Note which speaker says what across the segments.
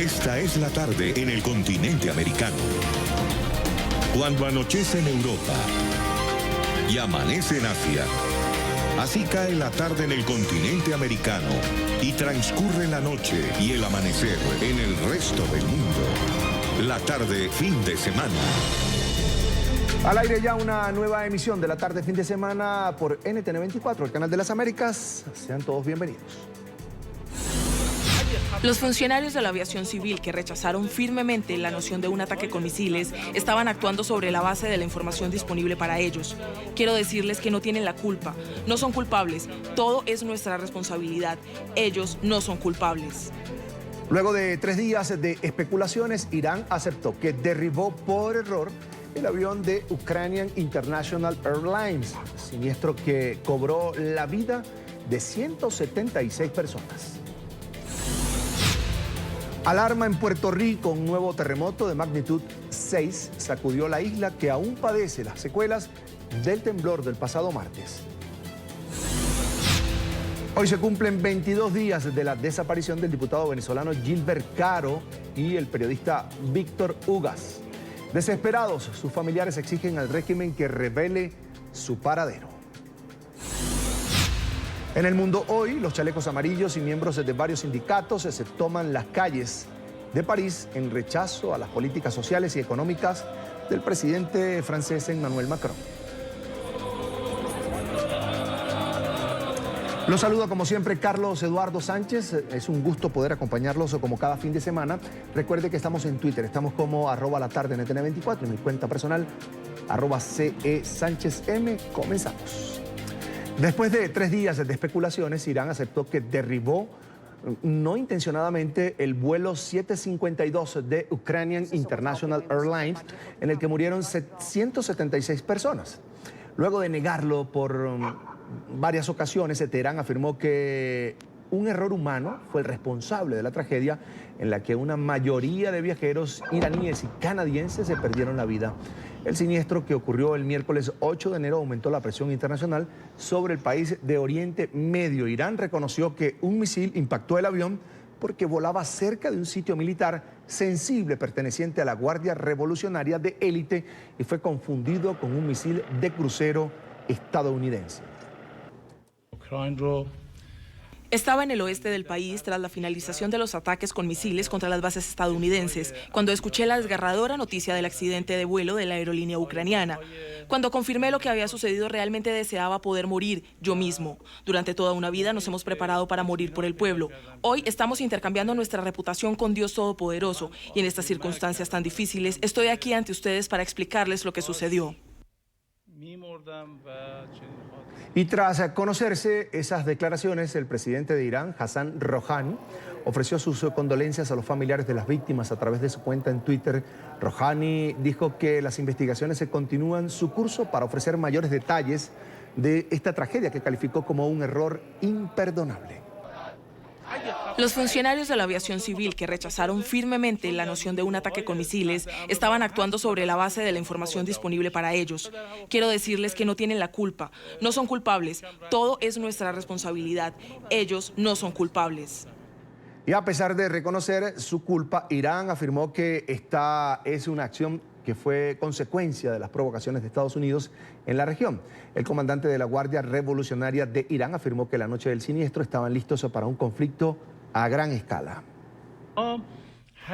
Speaker 1: Esta es la tarde en el continente americano. Cuando anochece en Europa y amanece en Asia, así cae la tarde en el continente americano y transcurre la noche y el amanecer en el resto del mundo. La tarde fin de semana.
Speaker 2: Al aire ya una nueva emisión de la tarde fin de semana por NTN 24, el canal de las Américas. Sean todos bienvenidos.
Speaker 3: Los funcionarios de la aviación civil que rechazaron firmemente la noción de un ataque con misiles estaban actuando sobre la base de la información disponible para ellos. Quiero decirles que no tienen la culpa, no son culpables, todo es nuestra responsabilidad. Ellos no son culpables.
Speaker 2: Luego de 3 días de especulaciones, Irán aceptó que derribó por error el avión de Ukrainian International Airlines, siniestro que cobró la vida de 176 personas. Alarma en Puerto Rico, un nuevo terremoto de magnitud 6 sacudió la isla que aún padece las secuelas del temblor del pasado martes. Hoy se cumplen 22 días de la desaparición del diputado venezolano Gilbert Caro y el periodista Víctor Ugas. Desesperados, sus familiares exigen al régimen que revele su paradero. En el mundo hoy, los chalecos amarillos y miembros de varios sindicatos se toman las calles de París en rechazo a las políticas sociales y económicas del presidente francés Emmanuel Macron. Los saluda como siempre Carlos Eduardo Sánchez. Es un gusto poder acompañarlos como cada fin de semana. Recuerde que estamos en Twitter, estamos como @latardenetn24 en mi cuenta personal @CESánchezM. Comenzamos. Después de 3 días de especulaciones, Irán aceptó que derribó no intencionadamente el vuelo 752 de Ukrainian International Airlines, en el que murieron 176 personas. Luego de negarlo por varias ocasiones, Teherán afirmó que un error humano fue el responsable de la tragedia en la que una mayoría de viajeros iraníes y canadienses se perdieron la vida. El siniestro que ocurrió el miércoles 8 de enero aumentó la presión internacional sobre el país de Oriente Medio. Irán reconoció que un misil impactó el avión porque volaba cerca de un sitio militar sensible perteneciente a la Guardia Revolucionaria de élite y fue confundido con un misil de crucero estadounidense.
Speaker 3: Estaba en el oeste del país tras la finalización de los ataques con misiles contra las bases estadounidenses, cuando escuché la desgarradora noticia del accidente de vuelo de la aerolínea ucraniana. Cuando confirmé lo que había sucedido, realmente deseaba poder morir yo mismo. Durante toda una vida nos hemos preparado para morir por el pueblo. Hoy estamos intercambiando nuestra reputación con Dios Todopoderoso y en estas circunstancias tan difíciles estoy aquí ante ustedes para explicarles lo que sucedió.
Speaker 2: Y tras conocerse esas declaraciones, el presidente de Irán, Hassan Rouhani, ofreció sus condolencias a los familiares de las víctimas a través de su cuenta en Twitter. Rouhani dijo que las investigaciones se continúan su curso para ofrecer mayores detalles de esta tragedia que calificó como un error imperdonable.
Speaker 3: Los funcionarios de la aviación civil que rechazaron firmemente la noción de un ataque con misiles estaban actuando sobre la base de la información disponible para ellos. Quiero decirles que no tienen la culpa, no son culpables, todo es nuestra responsabilidad. Ellos no son culpables.
Speaker 2: Y a pesar de reconocer su culpa, Irán afirmó que esta es una acción que fue consecuencia de las provocaciones de Estados Unidos en la región. El comandante de la Guardia Revolucionaria de Irán afirmó que la noche del siniestro estaban listos para un conflicto a gran escala.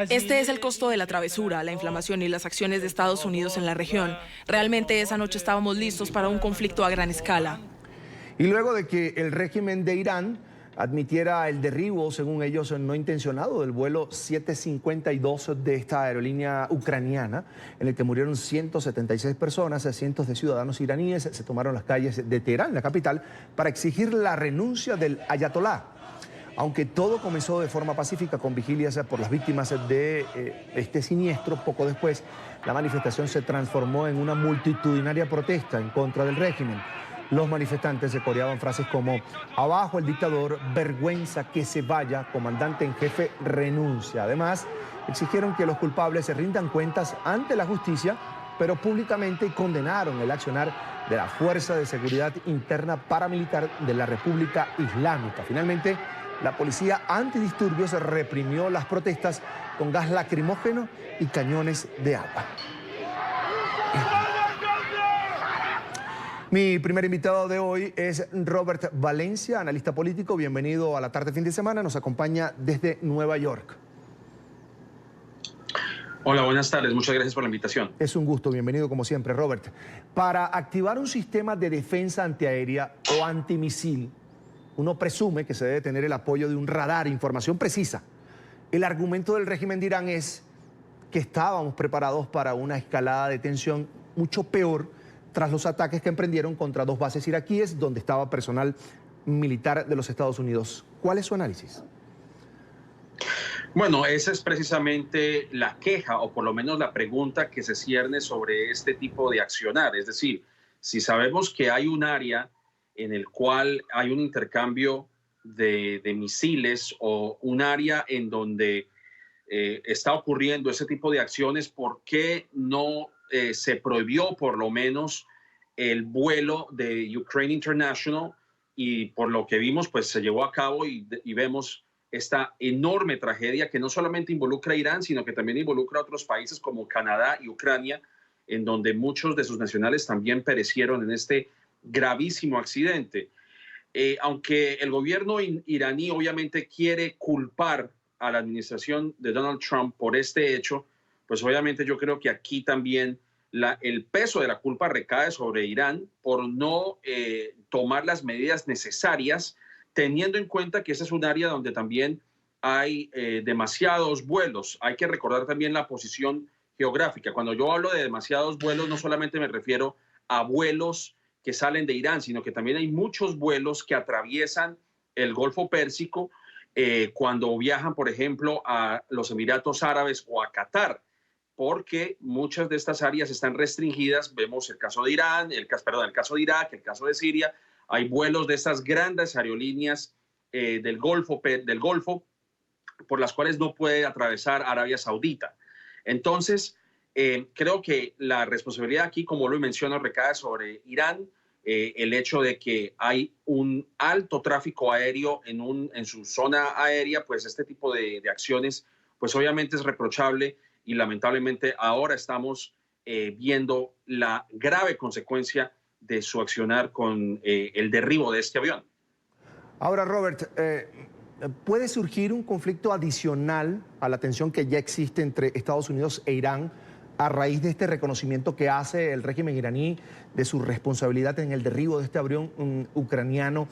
Speaker 3: Este es el costo de la travesura, la inflamación y las acciones de Estados Unidos en la región. Realmente esa noche estábamos listos para un conflicto a gran escala.
Speaker 2: Y luego de que el régimen de Irán admitiera el derribo, según ellos, no intencionado del vuelo 752 de esta aerolínea ucraniana, en el que murieron 176 personas, cientos de ciudadanos iraníes se tomaron las calles de Teherán, la capital, para exigir la renuncia del ayatolá. Aunque todo comenzó de forma pacífica con vigilias por las víctimas de este siniestro, poco después la manifestación se transformó en una multitudinaria protesta en contra del régimen. Los manifestantes se coreaban frases como "abajo el dictador, vergüenza que se vaya, comandante en jefe renuncia". Además, exigieron que los culpables se rindan cuentas ante la justicia, pero públicamente condenaron el accionar de la Fuerza de Seguridad Interna Paramilitar de la República Islámica. Finalmente, La policía antidisturbios reprimió las protestas con gas lacrimógeno y cañones de agua. Mi primer invitado de hoy es Robert Valencia, analista político. Bienvenido a la tarde fin de semana. Nos acompaña desde Nueva York.
Speaker 4: Hola, buenas tardes. Muchas gracias por la invitación.
Speaker 2: Es un gusto. Bienvenido como siempre, Robert. Para activar un sistema de defensa antiaérea o antimisil, uno presume que se debe tener el apoyo de un radar, información precisa. El argumento del régimen de Irán es que estábamos preparados para una escalada de tensión mucho peor tras los ataques que emprendieron contra 2 bases iraquíes donde estaba personal militar de los Estados Unidos. ¿Cuál es su análisis?
Speaker 4: Bueno, esa es precisamente la queja, o por lo menos la pregunta que se cierne sobre este tipo de accionar. Es decir, si sabemos que hay un área en el cual hay un intercambio de misiles o un área en donde está ocurriendo ese tipo de acciones, ¿por qué no se prohibió por lo menos el vuelo de Ukraine International? Y por lo que vimos, pues se llevó a cabo y vemos esta enorme tragedia que no solamente involucra a Irán, sino que también involucra a otros países como Canadá y Ucrania, en donde muchos de sus nacionales también perecieron en este gravísimo accidente. Aunque el gobierno iraní obviamente quiere culpar a la administración de Donald Trump por este hecho, pues obviamente yo creo que aquí también el peso de la culpa recae sobre Irán por no tomar las medidas necesarias, teniendo en cuenta que ese es un área donde también hay demasiados vuelos. Hay que recordar también la posición geográfica. Cuando yo hablo de demasiados vuelos, no solamente me refiero a vuelos que salen de Irán, sino que también hay muchos vuelos que atraviesan el Golfo Pérsico cuando viajan, por ejemplo, a los Emiratos Árabes o a Qatar, porque muchas de estas áreas están restringidas. Vemos el caso de Irán, el caso de Irak, el caso de Siria. Hay vuelos de estas grandes aerolíneas del Golfo por las cuales no puede atravesar Arabia Saudita. Entonces, creo que la responsabilidad aquí, como lo menciono, recae sobre Irán. El hecho de que hay un alto tráfico aéreo en su zona aérea, pues este tipo de acciones, pues obviamente es reprochable y lamentablemente ahora estamos viendo la grave consecuencia de su accionar con el derribo de este avión.
Speaker 2: Ahora, Robert, ¿puede surgir un conflicto adicional a la tensión que ya existe entre Estados Unidos e Irán a raíz de este reconocimiento que hace el régimen iraní de su responsabilidad en el derribo de este avión ucraniano?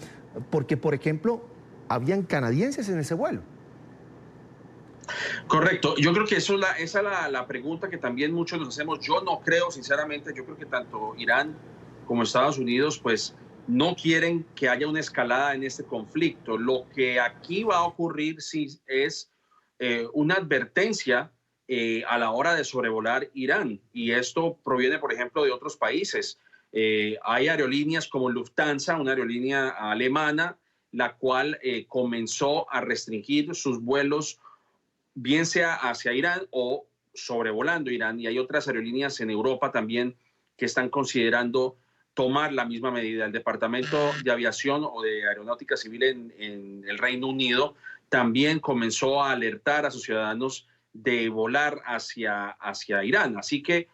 Speaker 2: Porque, por ejemplo, habían canadienses en ese vuelo.
Speaker 4: Correcto. Yo creo que esa es la pregunta que también muchos nos hacemos. Yo no creo, sinceramente, yo creo que tanto Irán como Estados Unidos, pues no quieren que haya una escalada en este conflicto. Lo que aquí va a ocurrir sí es una advertencia a la hora de sobrevolar Irán. Y esto proviene, por ejemplo, de otros países. Hay aerolíneas como Lufthansa, una aerolínea alemana, la cual comenzó a restringir sus vuelos, bien sea hacia Irán o sobrevolando Irán. Y hay otras aerolíneas en Europa también que están considerando tomar la misma medida. El Departamento de Aviación o de Aeronáutica Civil en el Reino Unido también comenzó a alertar a sus ciudadanos de volar hacia Irán. Así que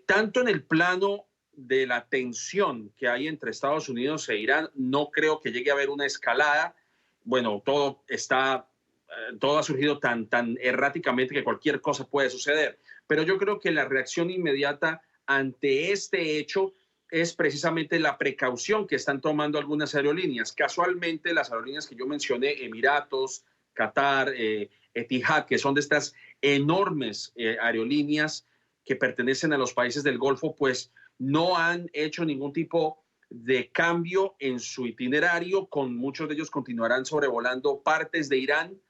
Speaker 4: tanto en el plano de la tensión que hay entre Estados Unidos e Irán, no creo que llegue a haber una escalada. Bueno, todo ha surgido tan erráticamente que cualquier cosa puede suceder. Pero yo creo que la reacción inmediata ante este hecho es precisamente la precaución que están tomando algunas aerolíneas. Casualmente, las aerolíneas que yo mencioné, Emiratos, Qatar, Etihad, que son de estas enormes aerolíneas que pertenecen a los países del Golfo, pues no han hecho ningún tipo de cambio en su itinerario. Con muchos de ellos continuarán sobrevolando partes de Irán,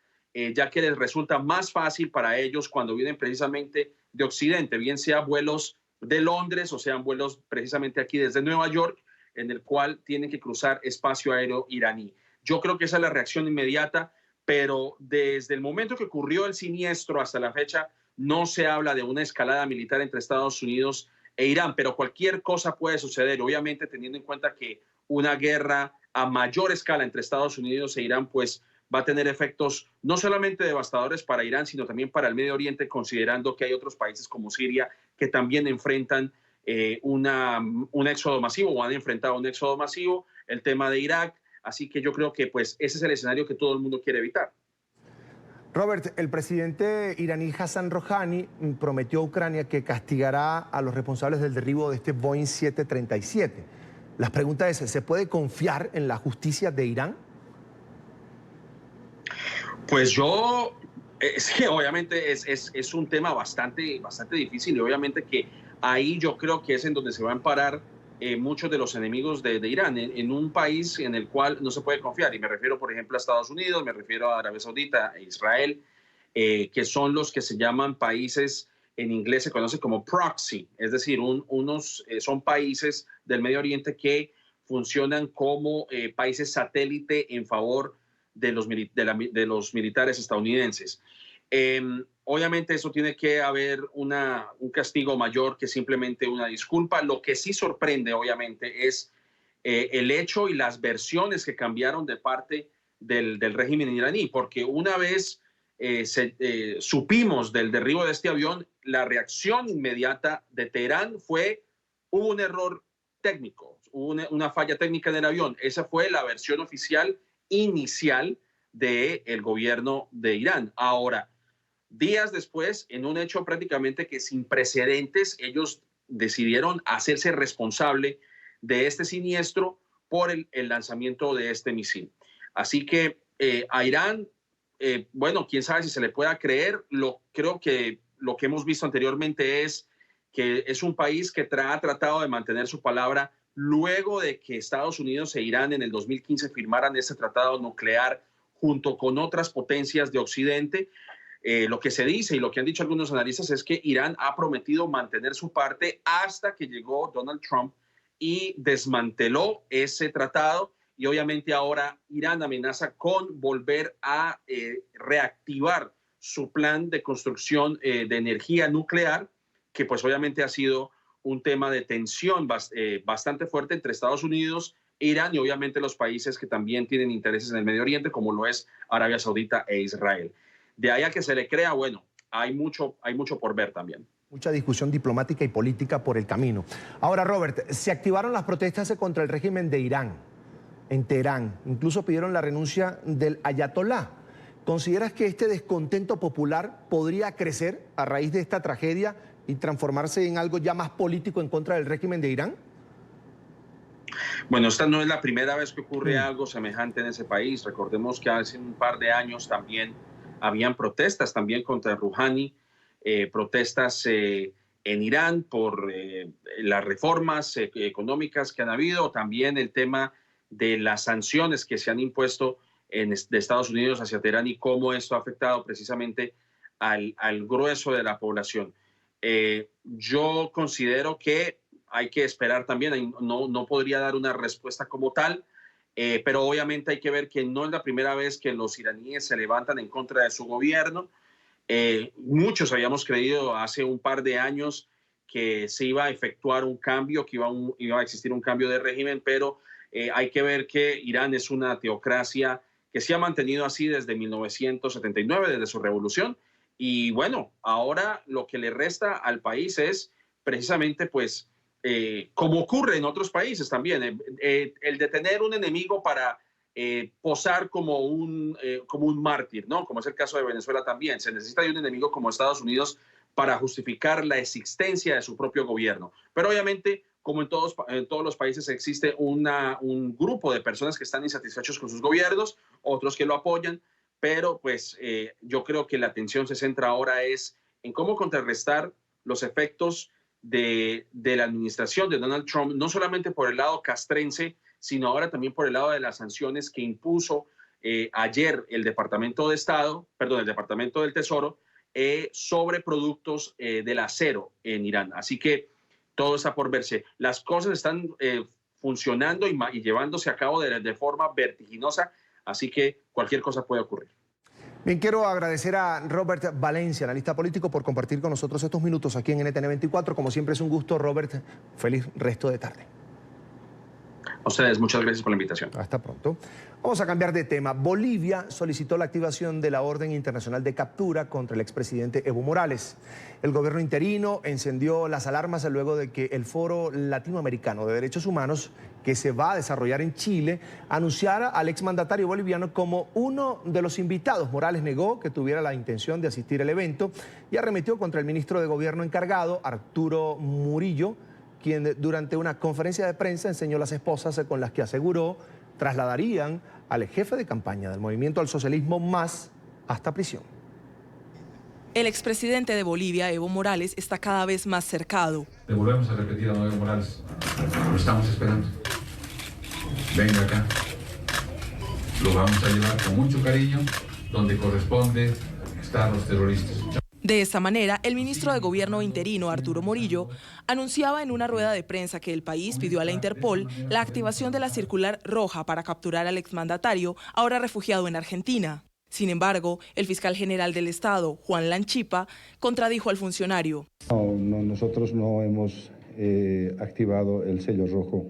Speaker 4: ya que les resulta más fácil para ellos cuando vienen precisamente de Occidente, bien sea vuelos de Londres o sean vuelos precisamente aquí desde Nueva York, en el cual tienen que cruzar espacio aéreo iraní. Yo creo que esa es la reacción inmediata, pero desde el momento que ocurrió el siniestro hasta la fecha no se habla de una escalada militar entre Estados Unidos e Irán, pero cualquier cosa puede suceder, obviamente teniendo en cuenta que una guerra a mayor escala entre Estados Unidos e Irán pues va a tener efectos no solamente devastadores para Irán, sino también para el Medio Oriente, considerando que hay otros países como Siria que también enfrentan un éxodo masivo o han enfrentado un éxodo masivo, el tema de Irak. Así que yo creo que pues, ese es el escenario que todo el mundo quiere evitar.
Speaker 2: Robert, el presidente iraní Hassan Rouhani prometió a Ucrania que castigará a los responsables del derribo de este Boeing 737. La pregunta es, ¿se puede confiar en la justicia de Irán?
Speaker 4: Pues es que obviamente es un tema bastante difícil y obviamente que ahí yo creo que es en donde se van a parar muchos de los enemigos de Irán, en un país en el cual no se puede confiar. Y me refiero, por ejemplo, a Estados Unidos, me refiero a Arabia Saudita e Israel, que son los que se llaman países, en inglés se conoce como proxy, es decir, son países del Medio Oriente que funcionan como países satélite en favor de los militares estadounidenses. Obviamente eso tiene que haber un castigo mayor que simplemente una disculpa. Lo que sí sorprende, obviamente, es el hecho y las versiones que cambiaron de parte del régimen iraní, porque una vez supimos del derribo de este avión, la reacción inmediata de Teherán hubo un error técnico, hubo una falla técnica en el avión. Esa fue la versión oficial inicial del gobierno de Irán. Ahora, días después, en un hecho prácticamente que sin precedentes, ellos decidieron hacerse responsable de este siniestro por el lanzamiento de este misil. Así que a Irán, bueno, quién sabe si se le pueda creer. Creo que lo que hemos visto anteriormente es que es un país que ha tratado de mantener su palabra luego de que Estados Unidos e Irán en el 2015 firmaran este tratado nuclear junto con otras potencias de Occidente. Lo que se dice y lo que han dicho algunos analistas es que Irán ha prometido mantener su parte hasta que llegó Donald Trump y desmanteló ese tratado, y obviamente ahora Irán amenaza con volver a reactivar su plan de construcción de energía nuclear, que pues obviamente ha sido un tema de tensión bastante fuerte entre Estados Unidos, Irán y obviamente los países que también tienen intereses en el Medio Oriente, como lo es Arabia Saudita e Israel. De ahí a que se le crea, bueno, hay mucho por ver también.
Speaker 2: Mucha discusión diplomática y política por el camino. Ahora, Robert, se activaron las protestas contra el régimen de Irán en Teherán. Incluso pidieron la renuncia del ayatolá. ¿Consideras que este descontento popular podría crecer a raíz de esta tragedia y transformarse en algo ya más político en contra del régimen de Irán?
Speaker 4: Bueno, esta no es la primera vez que ocurre algo semejante en ese país. Recordemos que hace un par de años también habían protestas también contra Rouhani, protestas en Irán por las reformas económicas que han habido, también el tema de las sanciones que se han impuesto de Estados Unidos hacia Teherán y cómo esto ha afectado precisamente al grueso de la población. Yo considero que hay que esperar también, no podría dar una respuesta como tal, pero obviamente hay que ver que no es la primera vez que los iraníes se levantan en contra de su gobierno. Muchos habíamos creído hace un par de años que se iba a efectuar un cambio, que iba a existir un cambio de régimen, pero hay que ver que Irán es una teocracia que se ha mantenido así desde 1979, desde su revolución. Y bueno, ahora lo que le resta al país es precisamente pues como ocurre en otros países también, el de tener un enemigo para posar como un mártir, ¿no? Como es el caso de Venezuela también. Se necesita de un enemigo como Estados Unidos para justificar la existencia de su propio gobierno. Pero obviamente, como en todos los países, existe un grupo de personas que están insatisfechos con sus gobiernos, otros que lo apoyan, pero pues yo creo que la atención se centra ahora es en cómo contrarrestar los efectos de la administración de Donald Trump, no solamente por el lado castrense, sino ahora también por el lado de las sanciones que impuso ayer el Departamento del Tesoro sobre productos del acero en Irán. Así que todo está por verse. Las cosas están funcionando y llevándose a cabo de forma vertiginosa, así que cualquier cosa puede ocurrir.
Speaker 2: Bien, quiero agradecer a Robert Valencia, analista político, por compartir con nosotros estos minutos aquí en NTN 24. Como siempre es un gusto, Robert. Feliz resto de tarde.
Speaker 4: A ustedes, muchas gracias por la invitación.
Speaker 2: Hasta pronto. Vamos a cambiar de tema. Bolivia solicitó la activación de la orden internacional de captura contra el expresidente Evo Morales. El gobierno interino encendió las alarmas luego de que el Foro Latinoamericano de Derechos Humanos, que se va a desarrollar en Chile, anunciara al exmandatario boliviano como uno de los invitados. Morales negó que tuviera la intención de asistir al evento y arremetió contra el ministro de Gobierno encargado, Arturo Murillo, quien durante una conferencia de prensa enseñó las esposas con las que aseguró trasladarían al jefe de campaña del Movimiento al Socialismo Más hasta prisión.
Speaker 3: El expresidente de Bolivia, Evo Morales, está cada vez más cercado.
Speaker 5: Le volvemos a repetir a don Evo Morales, lo estamos esperando. Venga acá. Lo vamos a llevar con mucho cariño donde corresponde estar los terroristas.
Speaker 3: De esta manera, el ministro de Gobierno interino, Arturo Murillo, anunciaba en una rueda de prensa que el país pidió a la Interpol la activación de la circular roja para capturar al exmandatario, ahora refugiado en Argentina. Sin embargo, el fiscal general del Estado, Juan Lanchipa, contradijo al funcionario.
Speaker 6: Nosotros no hemos activado el sello rojo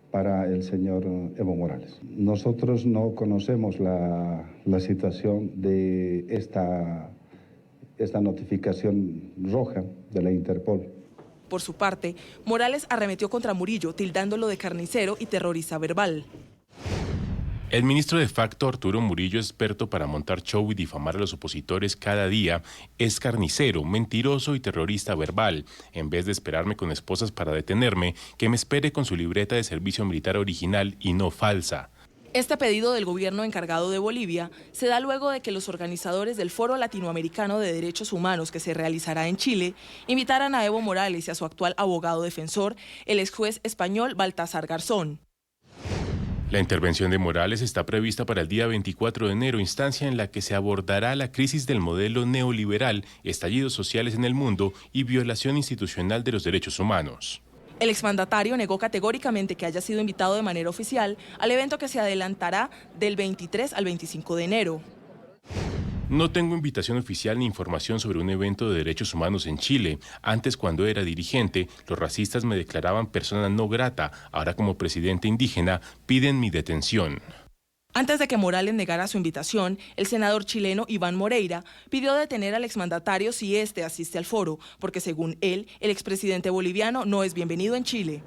Speaker 6: para el señor Evo Morales. Nosotros no conocemos la situación de esta notificación roja de la Interpol.
Speaker 3: Por su parte, Morales arremetió contra Murillo, tildándolo de carnicero y terrorista verbal.
Speaker 7: El ministro de facto, Arturo Murillo, experto para montar show y difamar a los opositores cada día, es carnicero, mentiroso y terrorista verbal. En vez de esperarme con esposas para detenerme, que me espere con su libreta de servicio militar original y no falsa.
Speaker 3: Este pedido del gobierno encargado de Bolivia se da luego de que los organizadores del Foro Latinoamericano de Derechos Humanos, que se realizará en Chile, invitaran a Evo Morales y a su actual abogado defensor, el exjuez español Baltasar Garzón.
Speaker 7: La intervención de Morales está prevista para el día 24 de enero, instancia en la que se abordará la crisis del modelo neoliberal, estallidos sociales en el mundo y violación institucional de los derechos humanos.
Speaker 3: El exmandatario negó categóricamente que haya sido invitado de manera oficial al evento que se adelantará del 23 al 25 de enero.
Speaker 7: No tengo invitación oficial ni información sobre un evento de derechos humanos en Chile. Antes, cuando era dirigente, los racistas me declaraban persona no grata. Ahora, como presidente indígena, piden mi detención.
Speaker 3: Antes de que Morales negara su invitación, el senador chileno Iván Moreira pidió detener al exmandatario si éste asiste al foro, porque según él, el expresidente boliviano no es bienvenido en Chile.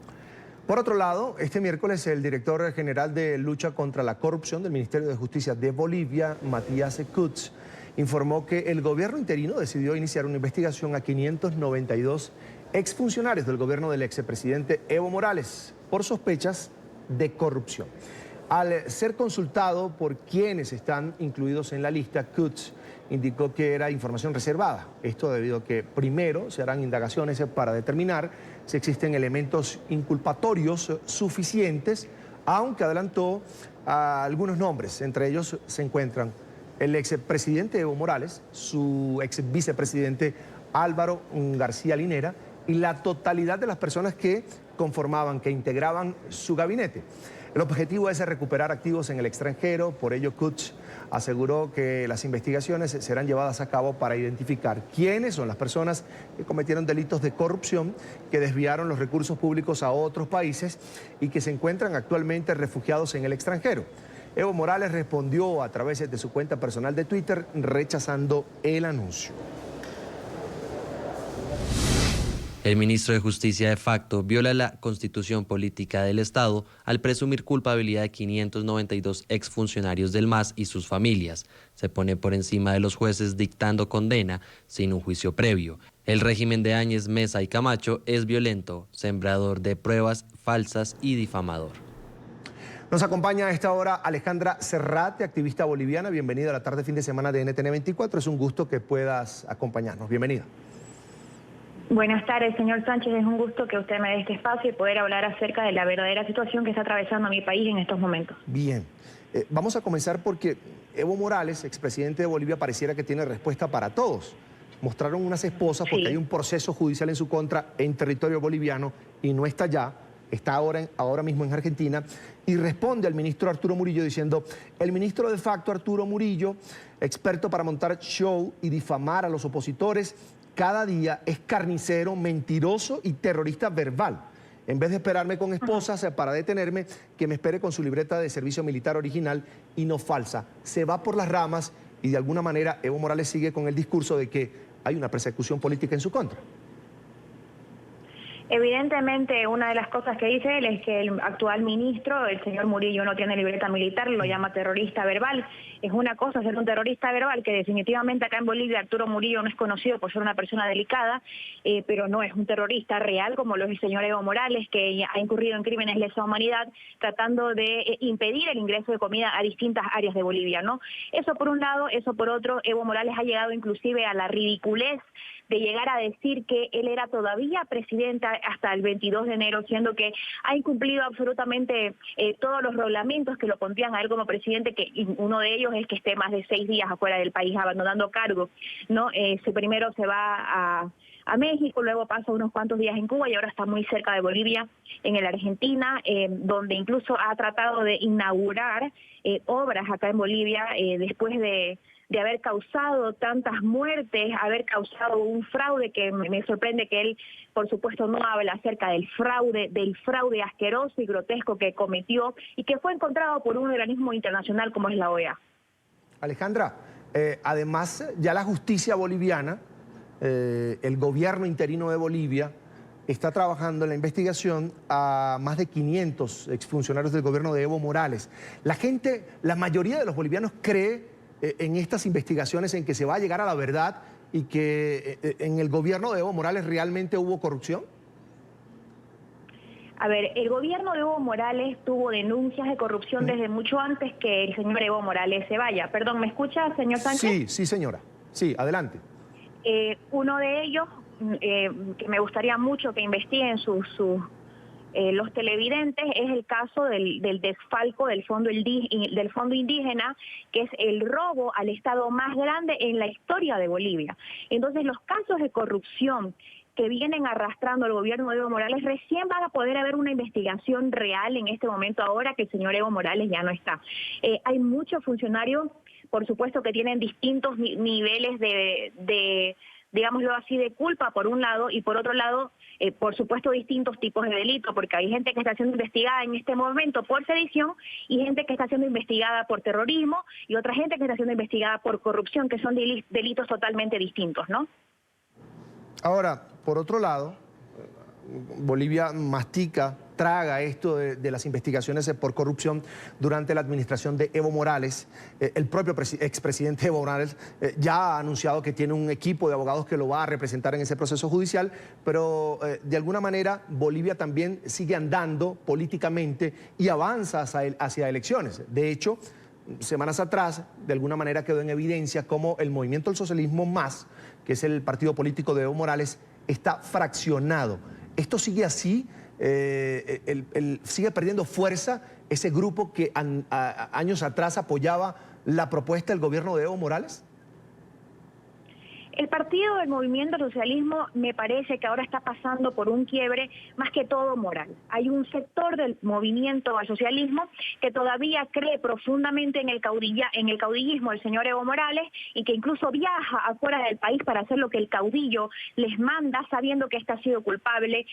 Speaker 2: Por otro lado, este miércoles el director general de lucha contra la corrupción del Ministerio de Justicia de Bolivia, Matías Kutz, informó que el gobierno interino decidió iniciar una investigación a 592 exfuncionarios del gobierno del expresidente Evo Morales por sospechas de corrupción. Al ser consultado por quienes están incluidos en la lista, Kutz indicó que era información reservada. Esto debido a que primero se harán indagaciones para determinar si existen elementos inculpatorios suficientes, aunque adelantó algunos nombres. Entre ellos se encuentran el expresidente Evo Morales, su ex vicepresidente Álvaro García Linera y la totalidad de las personas que integraban su gabinete. El objetivo es recuperar activos en el extranjero, por ello Kutz aseguró que las investigaciones serán llevadas a cabo para identificar quiénes son las personas que cometieron delitos de corrupción, que desviaron los recursos públicos a otros países y que se encuentran actualmente refugiados en el extranjero. Evo Morales respondió a través de su cuenta personal de Twitter rechazando el anuncio.
Speaker 8: El ministro de Justicia de facto viola la Constitución Política del Estado al presumir culpabilidad de 592 exfuncionarios del MAS y sus familias. Se pone por encima de los jueces dictando condena sin un juicio previo. El régimen de Áñez, Mesa y Camacho es violento, sembrador de pruebas falsas y difamador.
Speaker 2: Nos acompaña a esta hora Alejandra Serrate, activista boliviana. Bienvenida a la tarde fin de semana de NTN 24. Es un gusto que puedas acompañarnos. Bienvenida.
Speaker 9: Buenas tardes, señor Sánchez. Es un gusto que usted me dé este espacio y poder hablar acerca de la verdadera situación que está atravesando mi país en estos momentos.
Speaker 2: Bien. Vamos a comenzar porque Evo Morales, expresidente de Bolivia, pareciera que tiene respuesta para todos. Mostraron unas esposas porque hay un proceso judicial en su contra en territorio boliviano y no está allá, está ahora mismo en Argentina, y responde al ministro Arturo Murillo diciendo: el ministro de facto Arturo Murillo, experto para montar show y difamar a los opositores, cada día es carnicero, mentiroso y terrorista verbal. en vez de esperarme con esposas para detenerme, que me espere con su libreta de servicio militar original y no falsa. Se va por las ramas y de alguna manera Evo Morales sigue con el discurso de que hay una persecución política en su contra.
Speaker 9: Evidentemente, una de las cosas que dice él es que el actual ministro, el señor Murillo, no tiene libreta militar, lo llama terrorista verbal. Es una cosa ser un terrorista verbal, que definitivamente acá en Bolivia Arturo Murillo no es conocido por ser una persona delicada, pero no es un terrorista real como lo es el señor Evo Morales, que ha incurrido en crímenes de lesa humanidad tratando de impedir el ingreso de comida a distintas áreas de Bolivia, ¿no? Eso por un lado, eso por otro. Evo Morales ha llegado inclusive a la ridiculez de llegar a decir que él era todavía presidente hasta el 22 de enero, siendo que ha incumplido absolutamente todos los reglamentos que lo pondrían a él como presidente, que uno de ellos es que esté más de 6 días afuera del país abandonando cargo, ¿no? Primero se va a México, luego pasa unos cuantos días en Cuba y ahora está muy cerca de Bolivia, en la Argentina, donde incluso ha tratado de inaugurar obras acá en Bolivia después de haber causado tantas muertes, haber causado un fraude que me sorprende que él, por supuesto, no habla acerca del fraude asqueroso y grotesco que cometió y que fue encontrado por un organismo internacional como es la OEA.
Speaker 2: Alejandra, además ya la justicia boliviana, el gobierno interino de Bolivia, está trabajando en la investigación a más de 500 exfuncionarios del gobierno de Evo Morales. La mayoría de los bolivianos cree en estas investigaciones, en que se va a llegar a la verdad y que en el gobierno de Evo Morales realmente hubo corrupción?
Speaker 9: A ver, el gobierno de Evo Morales tuvo denuncias de corrupción desde mucho antes que el señor Evo Morales se vaya. Perdón, ¿me escucha, señor Sánchez?
Speaker 2: Sí, señora. Sí, adelante.
Speaker 9: Uno de ellos, que me gustaría mucho que investiguen los televidentes, es el caso del desfalco del fondo indígena, que es el robo al Estado más grande en la historia de Bolivia. Entonces, los casos de corrupción que vienen arrastrando el gobierno de Evo Morales, recién van a poder haber una investigación real en este momento, ahora que el señor Evo Morales ya no está. Hay muchos funcionarios, por supuesto, que tienen distintos niveles de digámoslo así, de culpa por un lado, y por otro lado, por supuesto, distintos tipos de delitos, porque hay gente que está siendo investigada en este momento por sedición y gente que está siendo investigada por terrorismo y otra gente que está siendo investigada por corrupción, que son delitos totalmente distintos, ¿no?
Speaker 2: Ahora, por otro lado, Bolivia traga esto de las investigaciones por corrupción durante la administración de Evo Morales. El propio expresidente Evo Morales ya ha anunciado que tiene un equipo de abogados que lo va a representar en ese proceso judicial, pero de alguna manera Bolivia también sigue andando políticamente y avanza hacia elecciones. De hecho, semanas atrás, de alguna manera quedó en evidencia cómo el Movimiento del Socialismo Más, que es el partido político de Evo Morales, está fraccionado. ¿Esto sigue así? ¿Sigue perdiendo fuerza ese grupo que años atrás apoyaba la propuesta del gobierno de Evo Morales?
Speaker 9: El partido del Movimiento Socialismo me parece que ahora está pasando por un quiebre más que todo moral. Hay un sector del movimiento al socialismo que todavía cree profundamente en el caudillismo del señor Evo Morales y que incluso viaja afuera del país para hacer lo que el caudillo les manda, sabiendo que este ha sido culpable,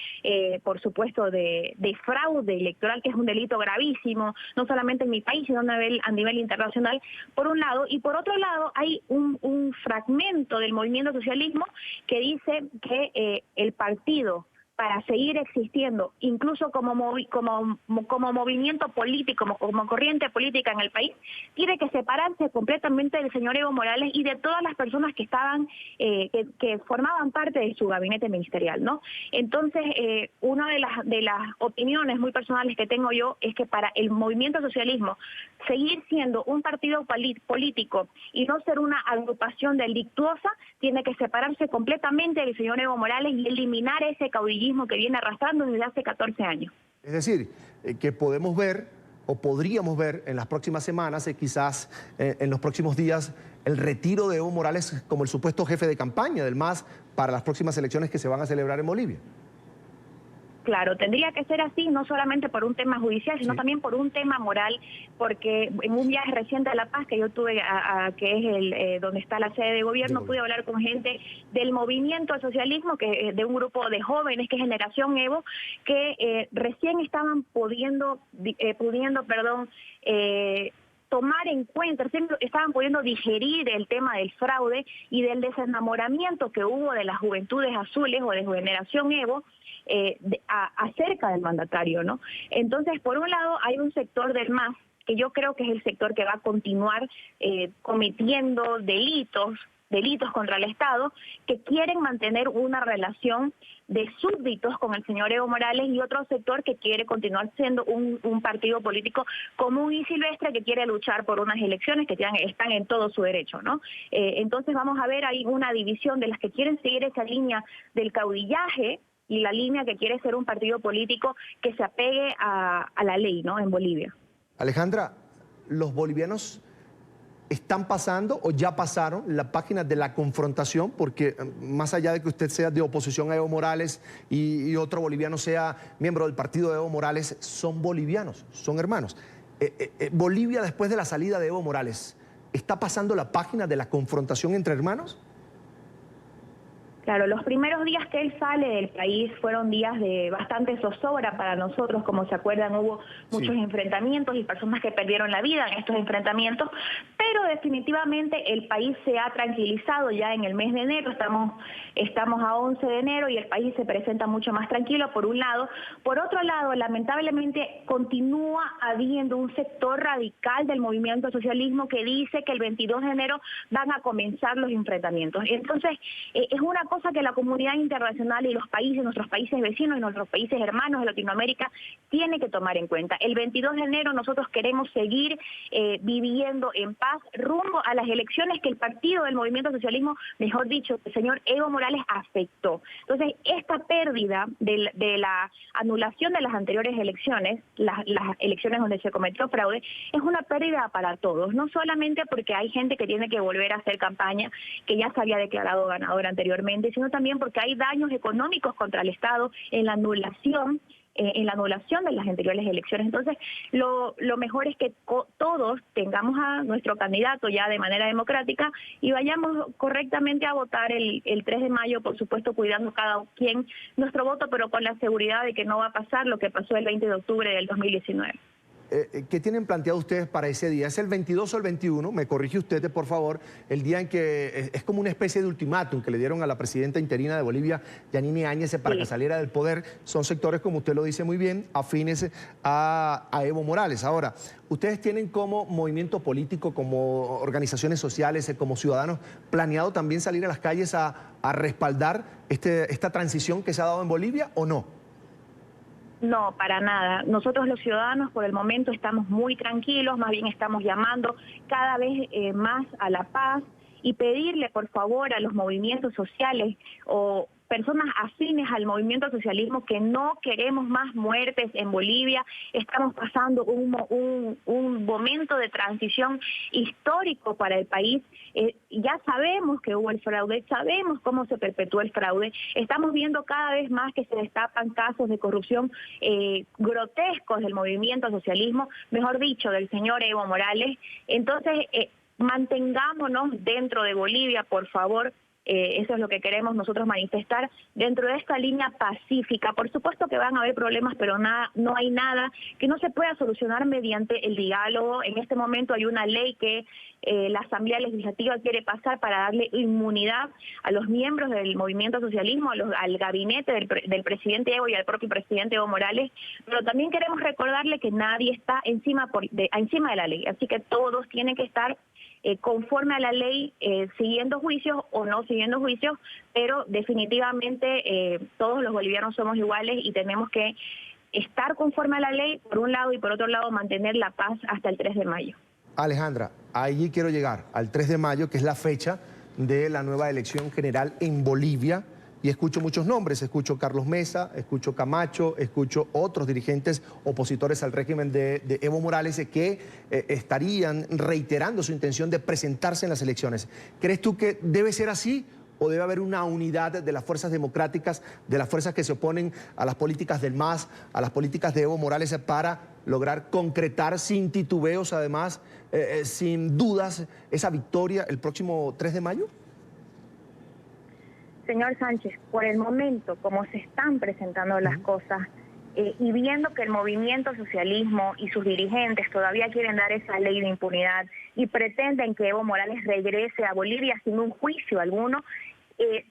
Speaker 9: por supuesto, de fraude electoral, que es un delito gravísimo, no solamente en mi país, sino a nivel internacional, por un lado. Y por otro lado, hay un fragmento del movimiento socialismo que dice que el partido, para seguir existiendo, incluso como movimiento político, como corriente política en el país, tiene que separarse completamente del señor Evo Morales y de todas las personas que estaban, que formaban parte de su gabinete ministerial, ¿no? Entonces, una de las opiniones muy personales que tengo yo es que para el movimiento socialismo seguir siendo un partido político y no ser una agrupación delictuosa, tiene que separarse completamente del señor Evo Morales y eliminar ese caudillismo que viene arrastrando desde hace 14 años.
Speaker 2: Es decir, que podemos ver o podríamos ver en las próximas semanas, quizás en los próximos días, el retiro de Evo Morales como el supuesto jefe de campaña del MAS para las próximas elecciones que se van a celebrar en Bolivia.
Speaker 9: Claro, tendría que ser así, no solamente por un tema judicial, sino también por un tema moral, porque en un viaje reciente a La Paz que yo tuve, que es donde está la sede de gobierno, pude hablar con gente del movimiento al socialismo, que de un grupo de jóvenes, que es Generación Evo, que recién estaban pudiendo tomar en cuenta, estaban pudiendo digerir el tema del fraude y del desenamoramiento que hubo de las juventudes azules o de Generación Evo acerca del mandatario, ¿no? Entonces, por un lado, hay un sector del MAS que yo creo que es el sector que va a continuar cometiendo delitos contra el Estado, que quieren mantener una relación de súbditos con el señor Evo Morales, y otro sector que quiere continuar siendo un partido político común y silvestre que quiere luchar por unas elecciones que están en todo su derecho, ¿no? Entonces vamos a ver ahí una división de las que quieren seguir esa línea del caudillaje y la línea que quiere ser un partido político que se apegue a la ley, ¿no? En Bolivia.
Speaker 2: Alejandra, los bolivianos están pasando o ya pasaron la página de la confrontación, porque más allá de que usted sea de oposición a Evo Morales y otro boliviano sea miembro del partido de Evo Morales, son bolivianos, son hermanos. Bolivia, después de la salida de Evo Morales, ¿está pasando la página de la confrontación entre hermanos?
Speaker 9: Claro, los primeros días que él sale del país fueron días de bastante zozobra para nosotros. Como se acuerdan, hubo muchos enfrentamientos y personas que perdieron la vida en estos enfrentamientos, pero definitivamente el país se ha tranquilizado ya en el mes de enero. Estamos a 11 de enero y el país se presenta mucho más tranquilo, por un lado. Por otro lado, lamentablemente continúa habiendo un sector radical del movimiento socialismo que dice que el 22 de enero van a comenzar los enfrentamientos. Entonces, es una cosa que la comunidad internacional y los países, nuestros países vecinos y nuestros países hermanos de Latinoamérica, tiene que tomar en cuenta. El 22 de enero nosotros queremos seguir viviendo en paz rumbo a las elecciones que el partido del movimiento socialismo, mejor dicho, el señor Evo Morales afectó. Entonces, esta pérdida de la anulación de las anteriores elecciones, las elecciones donde se cometió fraude, es una pérdida para todos, no solamente porque hay gente que tiene que volver a hacer campaña, que ya se había declarado ganador anteriormente, sino también porque hay daños económicos contra el Estado en la anulación de las anteriores elecciones. Entonces, lo mejor es que todos tengamos a nuestro candidato ya de manera democrática y vayamos correctamente a votar el 3 de mayo, por supuesto, cuidando cada quien nuestro voto, pero con la seguridad de que no va a pasar lo que pasó el 20 de octubre del 2019.
Speaker 2: ¿Qué tienen planteado ustedes para ese día? ¿Es el 22 o el 21? Me corrige usted, por favor. El día en que es como una especie de ultimátum que le dieron a la presidenta interina de Bolivia, Yanine Áñez, para que saliera del poder. Son sectores, como usted lo dice muy bien, afines a Evo Morales. Ahora, ¿ustedes tienen como movimiento político, como organizaciones sociales, como ciudadanos, planeado también salir a las calles a respaldar esta transición que se ha dado en Bolivia o no?
Speaker 9: No, para nada. Nosotros los ciudadanos por el momento estamos muy tranquilos, más bien estamos llamando cada vez más a la paz y pedirle por favor a los movimientos sociales o personas afines al movimiento socialismo que no queremos más muertes en Bolivia. Estamos pasando un momento de transición histórico para el país. Ya sabemos que hubo el fraude, sabemos cómo se perpetuó el fraude. Estamos viendo cada vez más que se destapan casos de corrupción grotescos del movimiento socialismo, mejor dicho, del señor Evo Morales. Entonces, mantengámonos dentro de Bolivia, por favor. Eso es lo que queremos nosotros manifestar dentro de esta línea pacífica. Por supuesto que van a haber problemas, pero no hay nada que no se pueda solucionar mediante el diálogo. En este momento hay una ley que la Asamblea Legislativa quiere pasar para darle inmunidad a los miembros del movimiento socialismo, al gabinete del presidente Evo y al propio presidente Evo Morales, pero también queremos recordarle que nadie está encima de la ley, así que todos tienen que estar conforme a la ley, siguiendo juicios o no siguiendo juicios, pero definitivamente todos los bolivianos somos iguales y tenemos que estar conforme a la ley, por un lado, y por otro lado mantener la paz hasta el 3 de mayo.
Speaker 2: Alejandra, allí quiero llegar, al 3 de mayo, que es la fecha de la nueva elección general en Bolivia, y escucho muchos nombres, escucho Carlos Mesa, escucho Camacho, escucho otros dirigentes opositores al régimen de Evo Morales que estarían reiterando su intención de presentarse en las elecciones. ¿Crees tú que debe ser así o debe haber una unidad de las fuerzas democráticas, de las fuerzas que se oponen a las políticas del MAS, a las políticas de Evo Morales, para lograr concretar sin titubeos, además, sin dudas, esa victoria el próximo 3 de mayo?
Speaker 9: Señor Sánchez, por el momento, como se están presentando las cosas, y viendo que el movimiento socialismo y sus dirigentes todavía quieren dar esa ley de impunidad y pretenden que Evo Morales regrese a Bolivia sin un juicio alguno,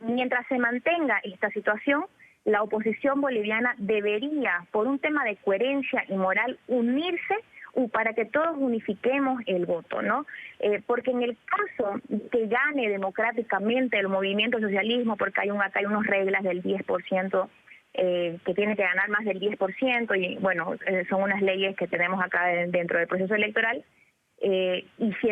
Speaker 9: mientras se mantenga esta situación, la oposición boliviana debería, por un tema de coherencia y moral, unirse para que todos unifiquemos el voto, ¿no? Porque en el caso que gane democráticamente el movimiento socialismo, porque acá hay unas reglas del 10%, que tiene que ganar más del 10%, y bueno, son unas leyes que tenemos acá dentro del proceso electoral, y si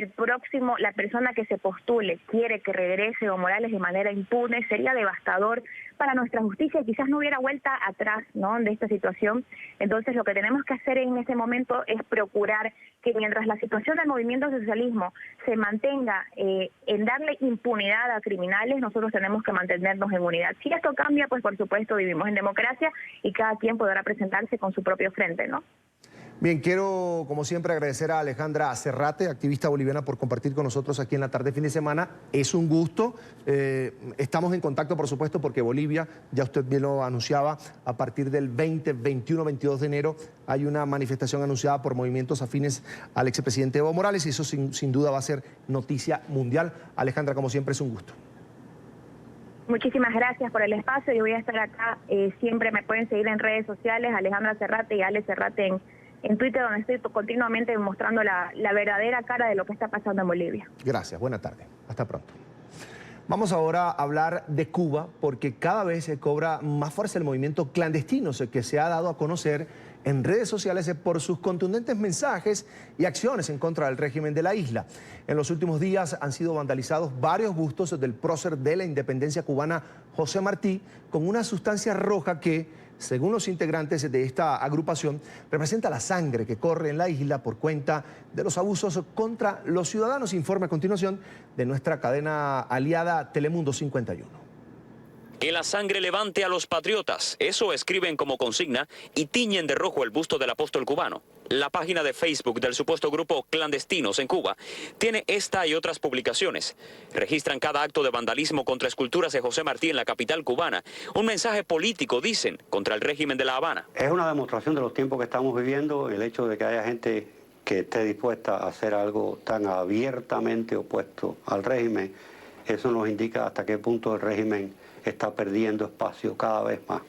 Speaker 9: la persona que se postule quiere que regrese Evo Morales de manera impune, sería devastador para nuestra justicia y quizás no hubiera vuelta atrás, ¿no?, de esta situación. Entonces lo que tenemos que hacer en este momento es procurar que mientras la situación del movimiento socialismo se mantenga en darle impunidad a criminales, nosotros tenemos que mantenernos en unidad. Si esto cambia, pues por supuesto vivimos en democracia y cada quien podrá presentarse con su propio frente, ¿no?
Speaker 2: Bien, quiero, como siempre, agradecer a Alejandra Serrate, activista boliviana, por compartir con nosotros aquí en La Tarde fin de semana. Es un gusto. Estamos en contacto, por supuesto, porque Bolivia, ya usted bien lo anunciaba, a partir del 20, 21, 22 de enero hay una manifestación anunciada por movimientos afines al expresidente Evo Morales y eso sin duda va a ser noticia mundial. Alejandra, como siempre, es un gusto.
Speaker 9: Muchísimas gracias por el espacio. Yo voy a estar acá. Siempre me pueden seguir en redes sociales, Alejandra Serrate y Ale Serrate en Twitter, donde estoy continuamente mostrando la verdadera cara de lo que está pasando en Bolivia.
Speaker 2: Gracias, buena tarde. Hasta pronto. Vamos ahora a hablar de Cuba, porque cada vez se cobra más fuerza el movimiento clandestino que se ha dado a conocer en redes sociales por sus contundentes mensajes y acciones en contra del régimen de la isla. En los últimos días han sido vandalizados varios bustos del prócer de la independencia cubana, José Martí, con una sustancia roja que, según los integrantes de esta agrupación, representa la sangre que corre en la isla por cuenta de los abusos contra los ciudadanos. Informe a continuación de nuestra cadena aliada Telemundo 51.
Speaker 10: Que la sangre levante a los patriotas, eso escriben como consigna y tiñen de rojo el busto del apóstol cubano. La página de Facebook del supuesto grupo Clandestinos en Cuba tiene esta y otras publicaciones. Registran cada acto de vandalismo contra esculturas de José Martí en la capital cubana. Un mensaje político, dicen, contra el régimen de La Habana.
Speaker 11: Es una demostración de los tiempos que estamos viviendo, el hecho de que haya gente que esté dispuesta a hacer algo tan abiertamente opuesto al régimen. Eso nos indica hasta qué punto el régimen está perdiendo espacio cada vez más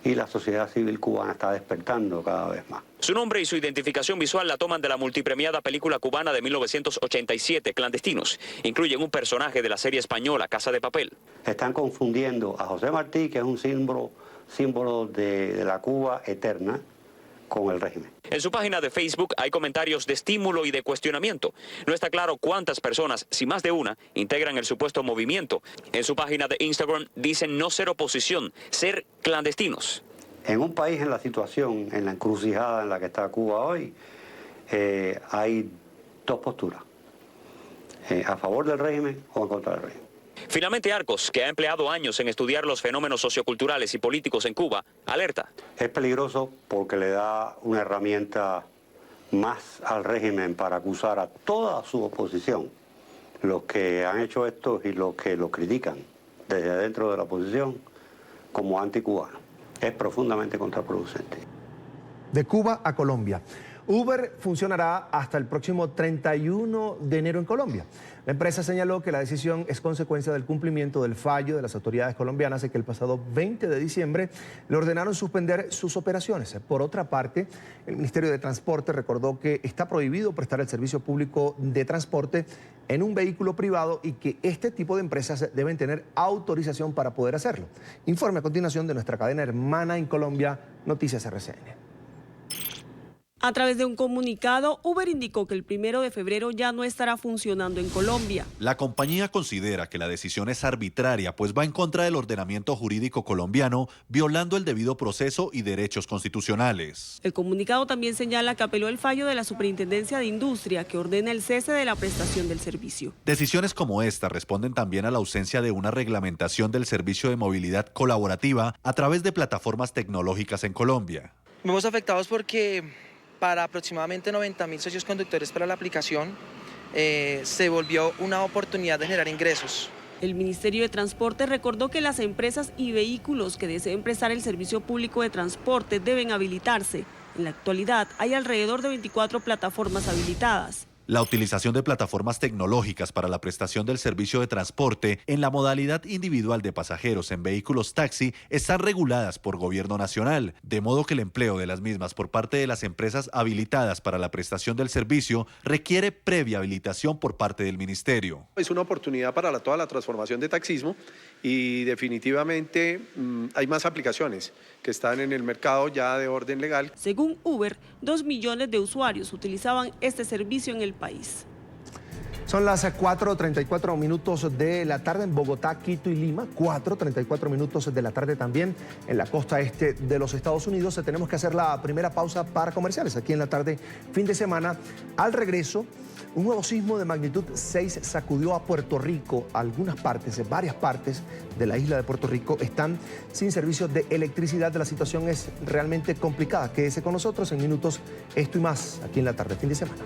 Speaker 11: y la sociedad civil cubana está despertando cada vez más.
Speaker 10: Su nombre y su identificación visual la toman de la multipremiada película cubana de 1987, Clandestinos. Incluyen un personaje de la serie española Casa de Papel.
Speaker 11: Están confundiendo a José Martí, que es un símbolo de la Cuba eterna, con el régimen.
Speaker 10: En su página de Facebook hay comentarios de estímulo y de cuestionamiento. No está claro cuántas personas, si más de una, integran el supuesto movimiento. En su página de Instagram dicen no ser oposición, ser clandestinos.
Speaker 11: En un país en la situación, en la encrucijada en la que está Cuba hoy, hay dos posturas, a favor del régimen o en contra del régimen.
Speaker 10: Finalmente, Arcos, que ha empleado años en estudiar los fenómenos socioculturales y políticos en Cuba, alerta.
Speaker 11: Es peligroso porque le da una herramienta más al régimen para acusar a toda su oposición. Los que han hecho esto y los que lo critican desde adentro de la oposición como anticubanos. Es profundamente contraproducente.
Speaker 2: De Cuba a Colombia. Uber funcionará hasta el próximo 31 de enero en Colombia. La empresa señaló que la decisión es consecuencia del cumplimiento del fallo de las autoridades colombianas de que el pasado 20 de diciembre le ordenaron suspender sus operaciones. Por otra parte, el Ministerio de Transporte recordó que está prohibido prestar el servicio público de transporte en un vehículo privado y que este tipo de empresas deben tener autorización para poder hacerlo. Informe a continuación de nuestra cadena hermana en Colombia, Noticias RCN.
Speaker 12: A través de un comunicado, Uber indicó que el 1 de febrero ya no estará funcionando en Colombia.
Speaker 13: La compañía considera que la decisión es arbitraria, pues va en contra del ordenamiento jurídico colombiano, violando el debido proceso y derechos constitucionales.
Speaker 12: El comunicado también señala que apeló el fallo de la Superintendencia de Industria, que ordena el cese de la prestación del servicio.
Speaker 13: Decisiones como esta responden también a la ausencia de una reglamentación del servicio de movilidad colaborativa a través de plataformas tecnológicas en Colombia.
Speaker 14: Vemos afectados porque para aproximadamente 90.000 socios conductores para la aplicación, se volvió una oportunidad de generar ingresos.
Speaker 12: El Ministerio de Transporte recordó que las empresas y vehículos que deseen prestar el servicio público de transporte deben habilitarse. En la actualidad hay alrededor de 24 plataformas habilitadas.
Speaker 13: La utilización de plataformas tecnológicas para la prestación del servicio de transporte en la modalidad individual de pasajeros en vehículos taxi están reguladas por Gobierno Nacional, de modo que el empleo de las mismas por parte de las empresas habilitadas para la prestación del servicio requiere previa habilitación por parte del Ministerio.
Speaker 15: Es una oportunidad para toda la transformación de taxismo y definitivamente hay más aplicaciones que están en el mercado ya de orden legal.
Speaker 12: Según Uber, 2 millones de usuarios utilizaban este servicio en el país.
Speaker 2: Son las 4:34 minutos de la tarde en Bogotá, Quito y Lima, 4:34 minutos de la tarde también en la costa este de los Estados Unidos. Tenemos que hacer la primera pausa para comerciales aquí en la tarde, fin de semana. Al regreso, un nuevo sismo de magnitud 6 sacudió a Puerto Rico. Algunas partes, varias partes de la isla de Puerto Rico están sin servicios de electricidad. La situación es realmente complicada. Quédese con nosotros en minutos, esto y más, aquí en la tarde, fin de semana.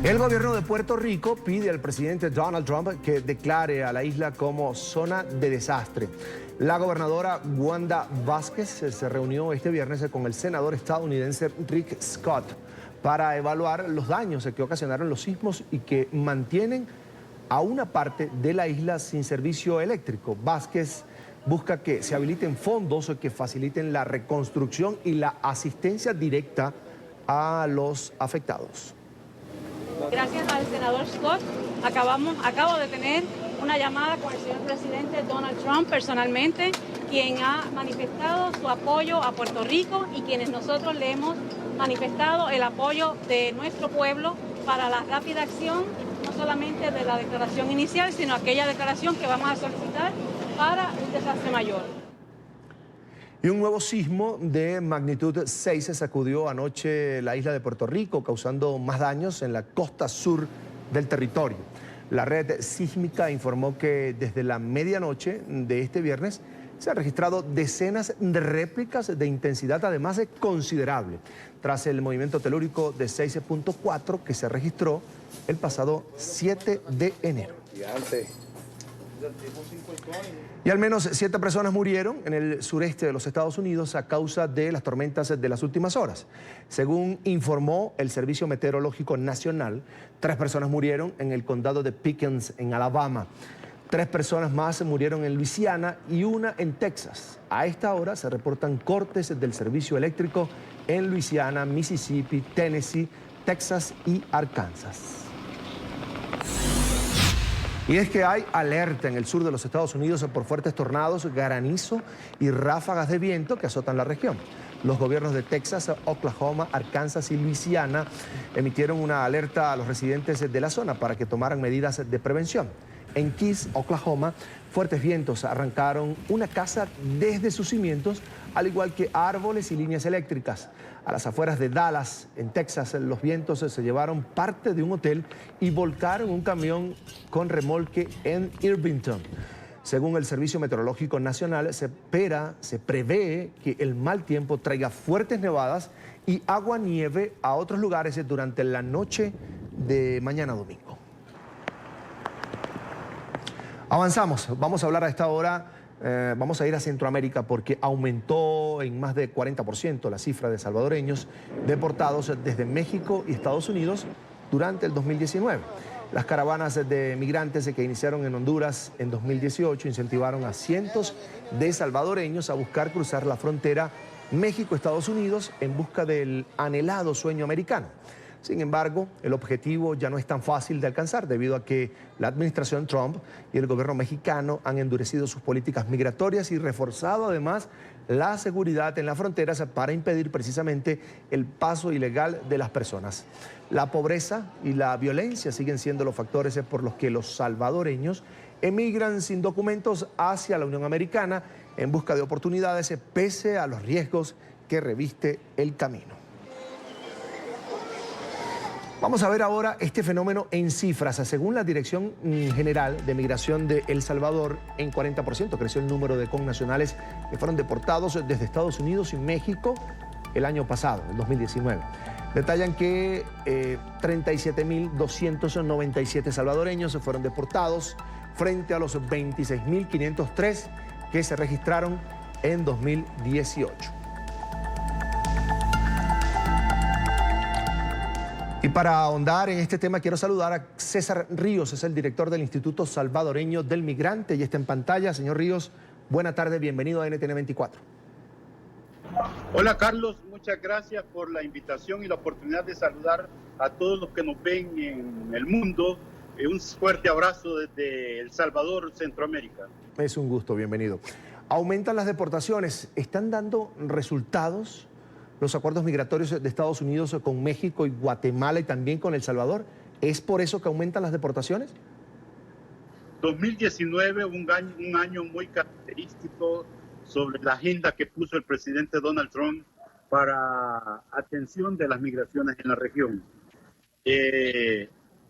Speaker 2: El gobierno de Puerto Rico pide al presidente Donald Trump que declare a la isla como zona de desastre. La gobernadora Wanda Vázquez se reunió este viernes con el senador estadounidense Rick Scott para evaluar los daños que ocasionaron los sismos y que mantienen a una parte de la isla sin servicio eléctrico. Vázquez busca que se habiliten fondos que faciliten la reconstrucción y la asistencia directa a los afectados.
Speaker 16: Gracias al senador Scott, acabo de tener una llamada con el señor presidente Donald Trump personalmente, quien ha manifestado su apoyo a Puerto Rico y quienes nosotros le hemos manifestado el apoyo de nuestro pueblo para la rápida acción, no solamente de la declaración inicial, sino aquella declaración que vamos a solicitar para un desastre mayor.
Speaker 2: Y un nuevo sismo de magnitud 6 se sacudió anoche la isla de Puerto Rico, causando más daños en la costa sur del territorio. La red sísmica informó que desde la medianoche de este viernes se han registrado decenas de réplicas de intensidad, además de considerable, tras el movimiento telúrico de 6.4 que se registró el pasado 7 de enero. Y al menos 7 personas murieron en el sureste de los Estados Unidos a causa de las tormentas de las últimas horas. Según informó el Servicio Meteorológico Nacional, 3 personas murieron en el condado de Pickens, en Alabama. 3 personas más murieron en Luisiana y una en Texas. A esta hora se reportan cortes del servicio eléctrico en Luisiana, Mississippi, Tennessee, Texas y Arkansas. Y es que hay alerta en el sur de los Estados Unidos por fuertes tornados, granizo y ráfagas de viento que azotan la región. Los gobiernos de Texas, Oklahoma, Arkansas y Luisiana emitieron una alerta a los residentes de la zona para que tomaran medidas de prevención. En Keys, Oklahoma, fuertes vientos arrancaron una casa desde sus cimientos, al igual que árboles y líneas eléctricas. A las afueras de Dallas, en Texas, los vientos se llevaron parte de un hotel y volcaron un camión con remolque en Irvington. Según el Servicio Meteorológico Nacional, se prevé que el mal tiempo traiga fuertes nevadas y agua-nieve a otros lugares durante la noche de mañana domingo. Avanzamos, vamos a hablar a esta hora. Vamos a ir a Centroamérica porque aumentó en más de 40% la cifra de salvadoreños deportados desde México y Estados Unidos durante el 2019. Las caravanas de migrantes que iniciaron en Honduras en 2018 incentivaron a cientos de salvadoreños a buscar cruzar la frontera México-Estados Unidos en busca del anhelado sueño americano. Sin embargo, el objetivo ya no es tan fácil de alcanzar debido a que la administración Trump y el gobierno mexicano han endurecido sus políticas migratorias y reforzado además la seguridad en las fronteras para impedir precisamente el paso ilegal de las personas. La pobreza y la violencia siguen siendo los factores por los que los salvadoreños emigran sin documentos hacia la Unión Americana en busca de oportunidades pese a los riesgos que reviste el camino. Vamos a ver ahora este fenómeno en cifras. Según la Dirección General de Migración de El Salvador, en 40% creció el número de connacionales que fueron deportados desde Estados Unidos y México el año pasado, el 2019. Detallan que 37.297 salvadoreños se fueron deportados frente a los 26.503 que se registraron en 2018. Y para ahondar en este tema quiero saludar a César Ríos, es el director del Instituto Salvadoreño del Migrante y está en pantalla. Señor Ríos, buena tarde, bienvenido a NTN 24.
Speaker 17: Hola Carlos, muchas gracias por la invitación y la oportunidad de saludar a todos los que nos ven en el mundo. Un fuerte abrazo desde El Salvador, Centroamérica.
Speaker 2: Es un gusto, bienvenido. Aumentan las deportaciones, ¿están dando resultados los acuerdos migratorios de Estados Unidos con México y Guatemala y también con El Salvador? ¿Es por eso que aumentan las deportaciones?
Speaker 17: 2019, un año muy característico sobre la agenda que puso el presidente Donald Trump para atención de las migraciones en la región.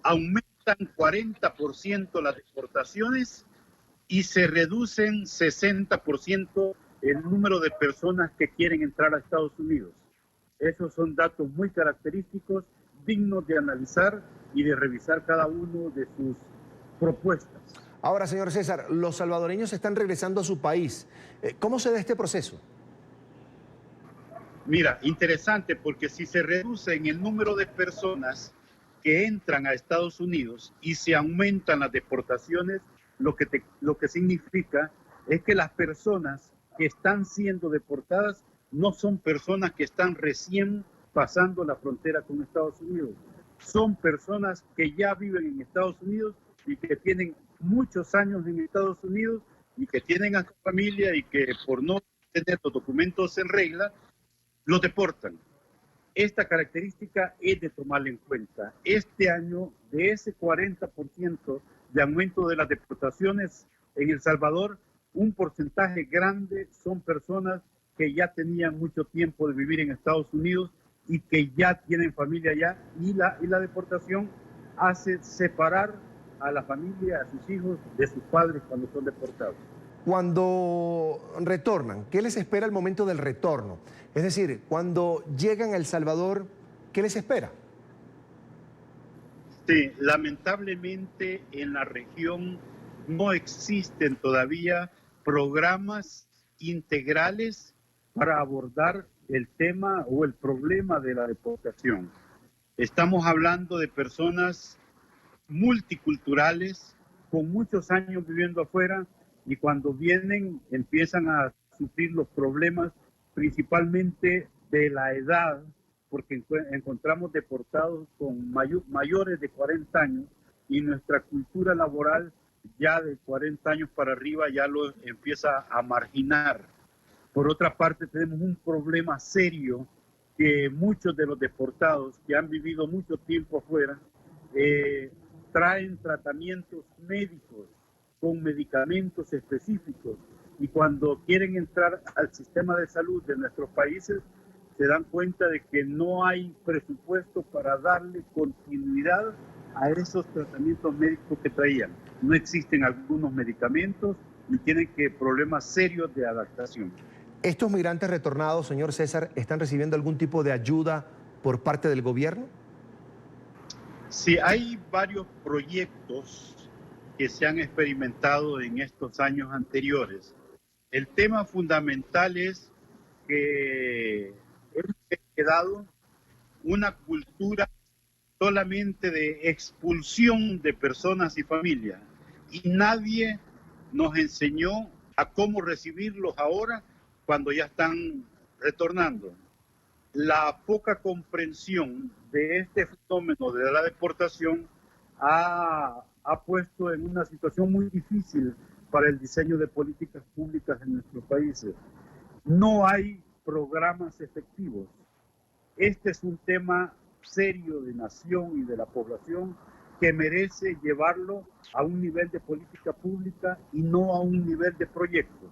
Speaker 17: Aumentan 40% las deportaciones y se reducen 60% el número de personas que quieren entrar a Estados Unidos. Esos son datos muy característicos, dignos de analizar y de revisar cada uno de sus propuestas.
Speaker 2: Ahora, señor César, los salvadoreños están regresando a su país. ¿Cómo se da este proceso?
Speaker 17: Mira, interesante, porque si se reduce en el número de personas que entran a Estados Unidos y se aumentan las deportaciones, lo que significa es que las personas que están siendo deportadas no son personas que están recién pasando la frontera con Estados Unidos. Son personas que ya viven en Estados Unidos y que tienen muchos años en Estados Unidos y que tienen a su familia y que por no tener los documentos en regla, los deportan. Esta característica es de tomarla en cuenta. Este año, de ese 40% de aumento de las deportaciones en El Salvador, un porcentaje grande son personas que ya tenían mucho tiempo de vivir en Estados Unidos y que ya tienen familia allá, y la deportación hace separar a la familia, a sus hijos, de sus padres cuando son deportados.
Speaker 2: Cuando retornan, ¿qué les espera al momento del retorno? Es decir, cuando llegan a El Salvador, ¿qué les espera?
Speaker 17: Sí, lamentablemente en la región no existen todavía programas integrales para abordar el tema o el problema de la deportación. Estamos hablando de personas multiculturales con muchos años viviendo afuera y cuando vienen empiezan a sufrir los problemas principalmente de la edad, porque encontramos deportados con mayores de 40 años y nuestra cultura laboral ya de 40 años para arriba ya lo empieza a marginar. Por otra parte, tenemos un problema serio que muchos de los deportados que han vivido mucho tiempo afuera traen tratamientos médicos con medicamentos específicos y cuando quieren entrar al sistema de salud de nuestros países se dan cuenta de que no hay presupuesto para darle continuidad a esos tratamientos médicos que traían. No existen algunos medicamentos y tienen problemas serios de adaptación.
Speaker 2: ¿Estos migrantes retornados, señor César, están recibiendo algún tipo de ayuda por parte del gobierno?
Speaker 17: Sí, hay varios proyectos que se han experimentado en estos años anteriores. El tema fundamental es que hemos quedado una cultura solamente de expulsión de personas y familias y nadie nos enseñó a cómo recibirlos ahora cuando ya están retornando. La poca comprensión de este fenómeno de la deportación ha puesto en una situación muy difícil para el diseño de políticas públicas en nuestros países. No hay programas efectivos. Este es un tema serio de nación y de la población que merece llevarlo a un nivel de política pública y no a un nivel de proyecto.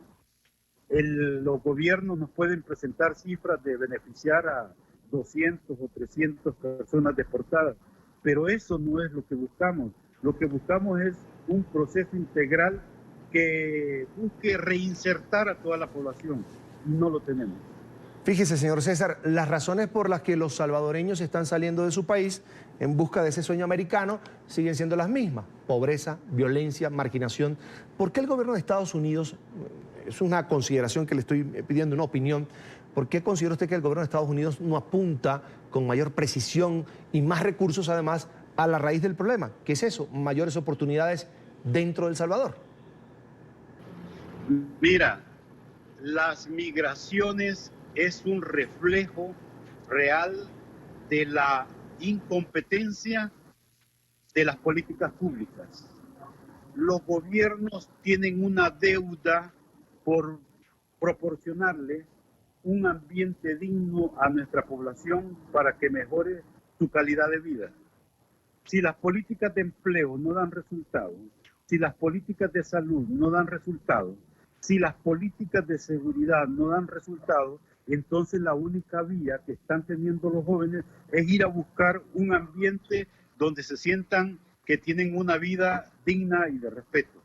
Speaker 17: Los gobiernos nos pueden presentar cifras de beneficiar a 200 o 300 personas deportadas, pero eso no es lo que buscamos. Lo que buscamos es un proceso integral que busque reinsertar a toda la población y no lo tenemos.
Speaker 2: Fíjese, señor César, las razones por las que los salvadoreños están saliendo de su país en busca de ese sueño americano siguen siendo las mismas: pobreza, violencia, marginación. ¿Por qué el gobierno de Estados Unidos, es una consideración que le estoy pidiendo, una opinión, por qué considera usted que el gobierno de Estados Unidos no apunta con mayor precisión y más recursos además a la raíz del problema? ¿Qué es eso? Mayores oportunidades dentro de El Salvador.
Speaker 17: Mira, las migraciones es un reflejo real de la incompetencia de las políticas públicas. Los gobiernos tienen una deuda por proporcionarle un ambiente digno a nuestra población para que mejore su calidad de vida. Si las políticas de empleo no dan resultados, si las políticas de salud no dan resultados, si las políticas de seguridad no dan resultados, entonces la única vía que están teniendo los jóvenes es ir a buscar un ambiente donde se sientan que tienen una vida digna y de respeto.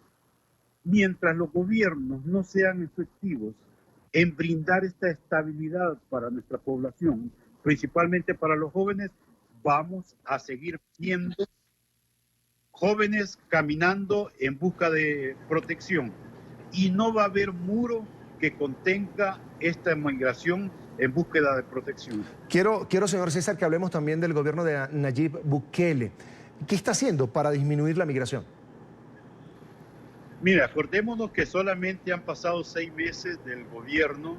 Speaker 17: Mientras los gobiernos no sean efectivos en brindar esta estabilidad para nuestra población, principalmente para los jóvenes, vamos a seguir viendo jóvenes caminando en busca de protección y no va a haber muro que contenga esta migración en búsqueda de protección.
Speaker 2: Quiero, señor César, que hablemos también del gobierno de Nayib Bukele. ¿Qué está haciendo para disminuir la migración?
Speaker 17: Mira, acordémonos que solamente han pasado 6 meses del gobierno.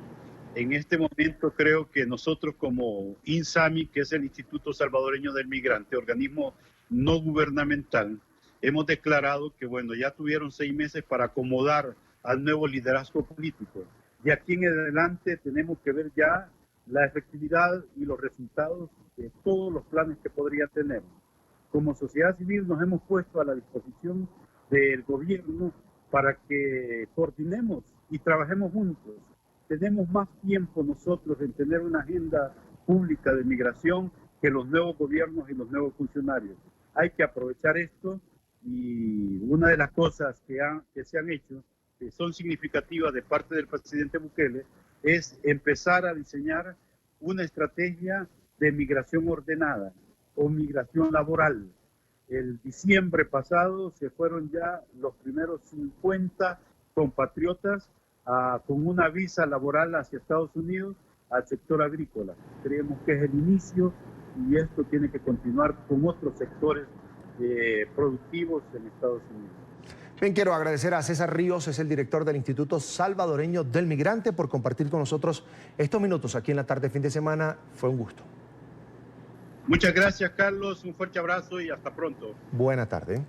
Speaker 17: En este momento creo que nosotros como INSAMI, que es el Instituto Salvadoreño del Migrante, organismo no gubernamental, hemos declarado que bueno, ya tuvieron 6 meses para acomodar al nuevo liderazgo político. De aquí en adelante tenemos que ver ya la efectividad y los resultados de todos los planes que podría tener. Como sociedad civil nos hemos puesto a la disposición del gobierno para que coordinemos y trabajemos juntos. Tenemos más tiempo nosotros en tener una agenda pública de migración que los nuevos gobiernos y los nuevos funcionarios. Hay que aprovechar esto y una de las cosas que se han hecho, que son significativas de parte del presidente Bukele, es empezar a diseñar una estrategia de migración ordenada o migración laboral. El diciembre pasado se fueron ya los primeros 50 compatriotas con una visa laboral hacia Estados Unidos al sector agrícola. Creemos que es el inicio y esto tiene que continuar con otros sectores productivos en Estados Unidos.
Speaker 2: Bien, quiero agradecer a César Ríos, es el director del Instituto Salvadoreño del Migrante, por compartir con nosotros estos minutos aquí en la tarde fin de semana. Fue un gusto.
Speaker 17: Muchas gracias, Carlos. Un fuerte abrazo y hasta pronto.
Speaker 2: Buena tarde.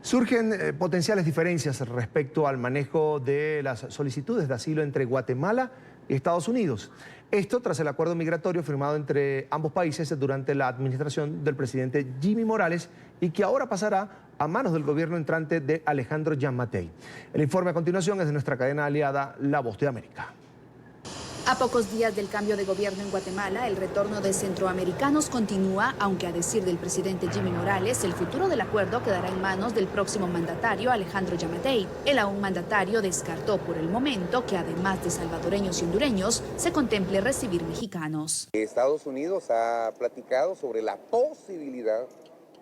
Speaker 2: Surgen potenciales diferencias respecto al manejo de las solicitudes de asilo entre Guatemala y Estados Unidos. Esto tras el acuerdo migratorio firmado entre ambos países durante la administración del presidente Jimmy Morales y que ahora pasará a manos del gobierno entrante de Alejandro Giammattei. El informe a continuación es de nuestra cadena aliada La Voz de América.
Speaker 18: A pocos días del cambio de gobierno en Guatemala, el retorno de centroamericanos continúa, aunque a decir del presidente Jimmy Morales, el futuro del acuerdo quedará en manos del próximo mandatario Alejandro Giammattei. El aún mandatario descartó por el momento que además de salvadoreños y hondureños, se contemple recibir mexicanos.
Speaker 19: Estados Unidos ha platicado sobre la posibilidad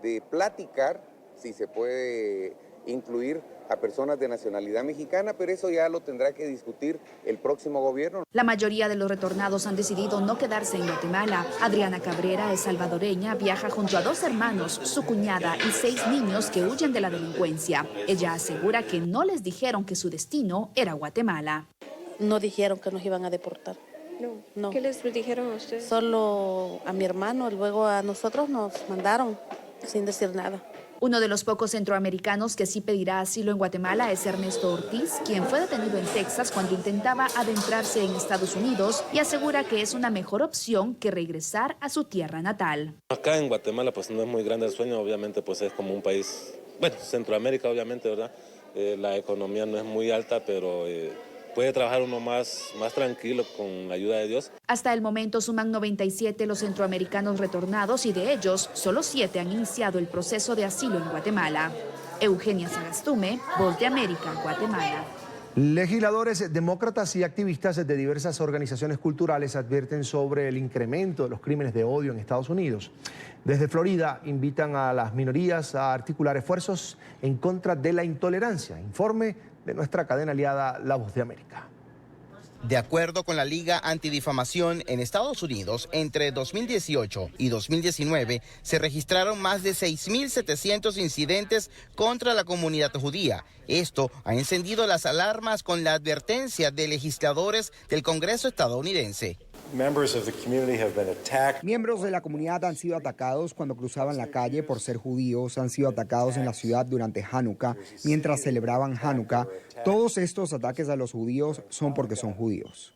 Speaker 19: de platicar si se puede incluir a personas de nacionalidad mexicana, pero eso ya lo tendrá que discutir el próximo gobierno.
Speaker 18: La mayoría de los retornados han decidido no quedarse en Guatemala. Adriana Cabrera es salvadoreña, viaja junto a 2 hermanos, su cuñada y 6 niños que huyen de la delincuencia. Ella asegura que no les dijeron que su destino era Guatemala.
Speaker 20: No dijeron que nos iban a deportar. No.
Speaker 21: ¿Qué les dijeron a ustedes?
Speaker 20: Solo a mi hermano, luego a nosotros nos mandaron sin decir nada.
Speaker 18: Uno de los pocos centroamericanos que sí pedirá asilo en Guatemala es Ernesto Ortiz, quien fue detenido en Texas cuando intentaba adentrarse en Estados Unidos y asegura que es una mejor opción que regresar a su tierra natal.
Speaker 22: Acá en Guatemala pues no es muy grande el sueño, obviamente pues es como un país, bueno, Centroamérica obviamente, ¿verdad? La economía no es muy alta, pero puede trabajar uno más tranquilo con la ayuda de Dios.
Speaker 18: Hasta el momento suman 97 los centroamericanos retornados y de ellos, solo 7 han iniciado el proceso de asilo en Guatemala. Eugenia Sagastume, Voz de América, Guatemala.
Speaker 2: Legisladores demócratas y activistas de diversas organizaciones culturales advierten sobre el incremento de los crímenes de odio en Estados Unidos. Desde Florida invitan a las minorías a articular esfuerzos en contra de la intolerancia. Informe de nuestra cadena aliada La Voz de América.
Speaker 23: De acuerdo con la Liga Antidifamación, en Estados Unidos, entre 2018 y 2019, se registraron más de 6.700 incidentes contra la comunidad judía. Esto ha encendido las alarmas con la advertencia de legisladores del Congreso estadounidense.
Speaker 24: Miembros de la comunidad han sido atacados cuando cruzaban la calle por ser judíos, han sido atacados en la ciudad durante Hanukkah, mientras celebraban Hanukkah. Todos estos ataques a los judíos son porque son judíos.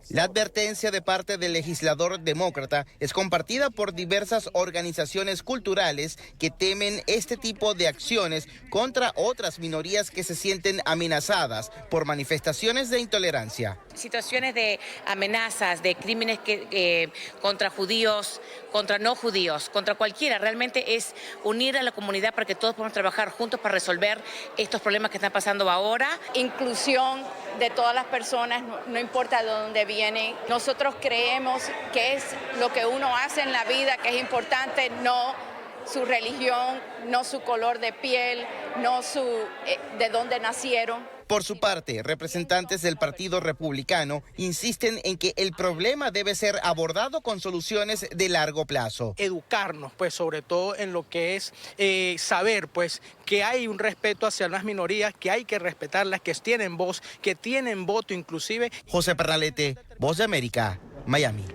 Speaker 23: La advertencia de parte del legislador demócrata es compartida por diversas organizaciones culturales que temen este tipo de acciones contra otras minorías que se sienten amenazadas por manifestaciones de intolerancia.
Speaker 25: Situaciones de amenazas, de crímenes contra judíos, contra no judíos, contra cualquiera, realmente es unir a la comunidad para que todos podamos trabajar juntos para resolver estos problemas que están pasando ahora.
Speaker 26: Inclusión de todas las personas, no importa de dónde vienen. Nosotros creemos que es lo que uno hace en la vida, que es importante, no su religión, no su color de piel, no de dónde nacieron.
Speaker 23: Por su parte, representantes del Partido Republicano insisten en que el problema debe ser abordado con soluciones de largo plazo.
Speaker 27: Educarnos, pues, sobre todo en lo que es saber, pues, que hay un respeto hacia las minorías, que hay que respetarlas, que tienen voz, que tienen voto inclusive.
Speaker 23: José Pernalete, Voz de América, Miami.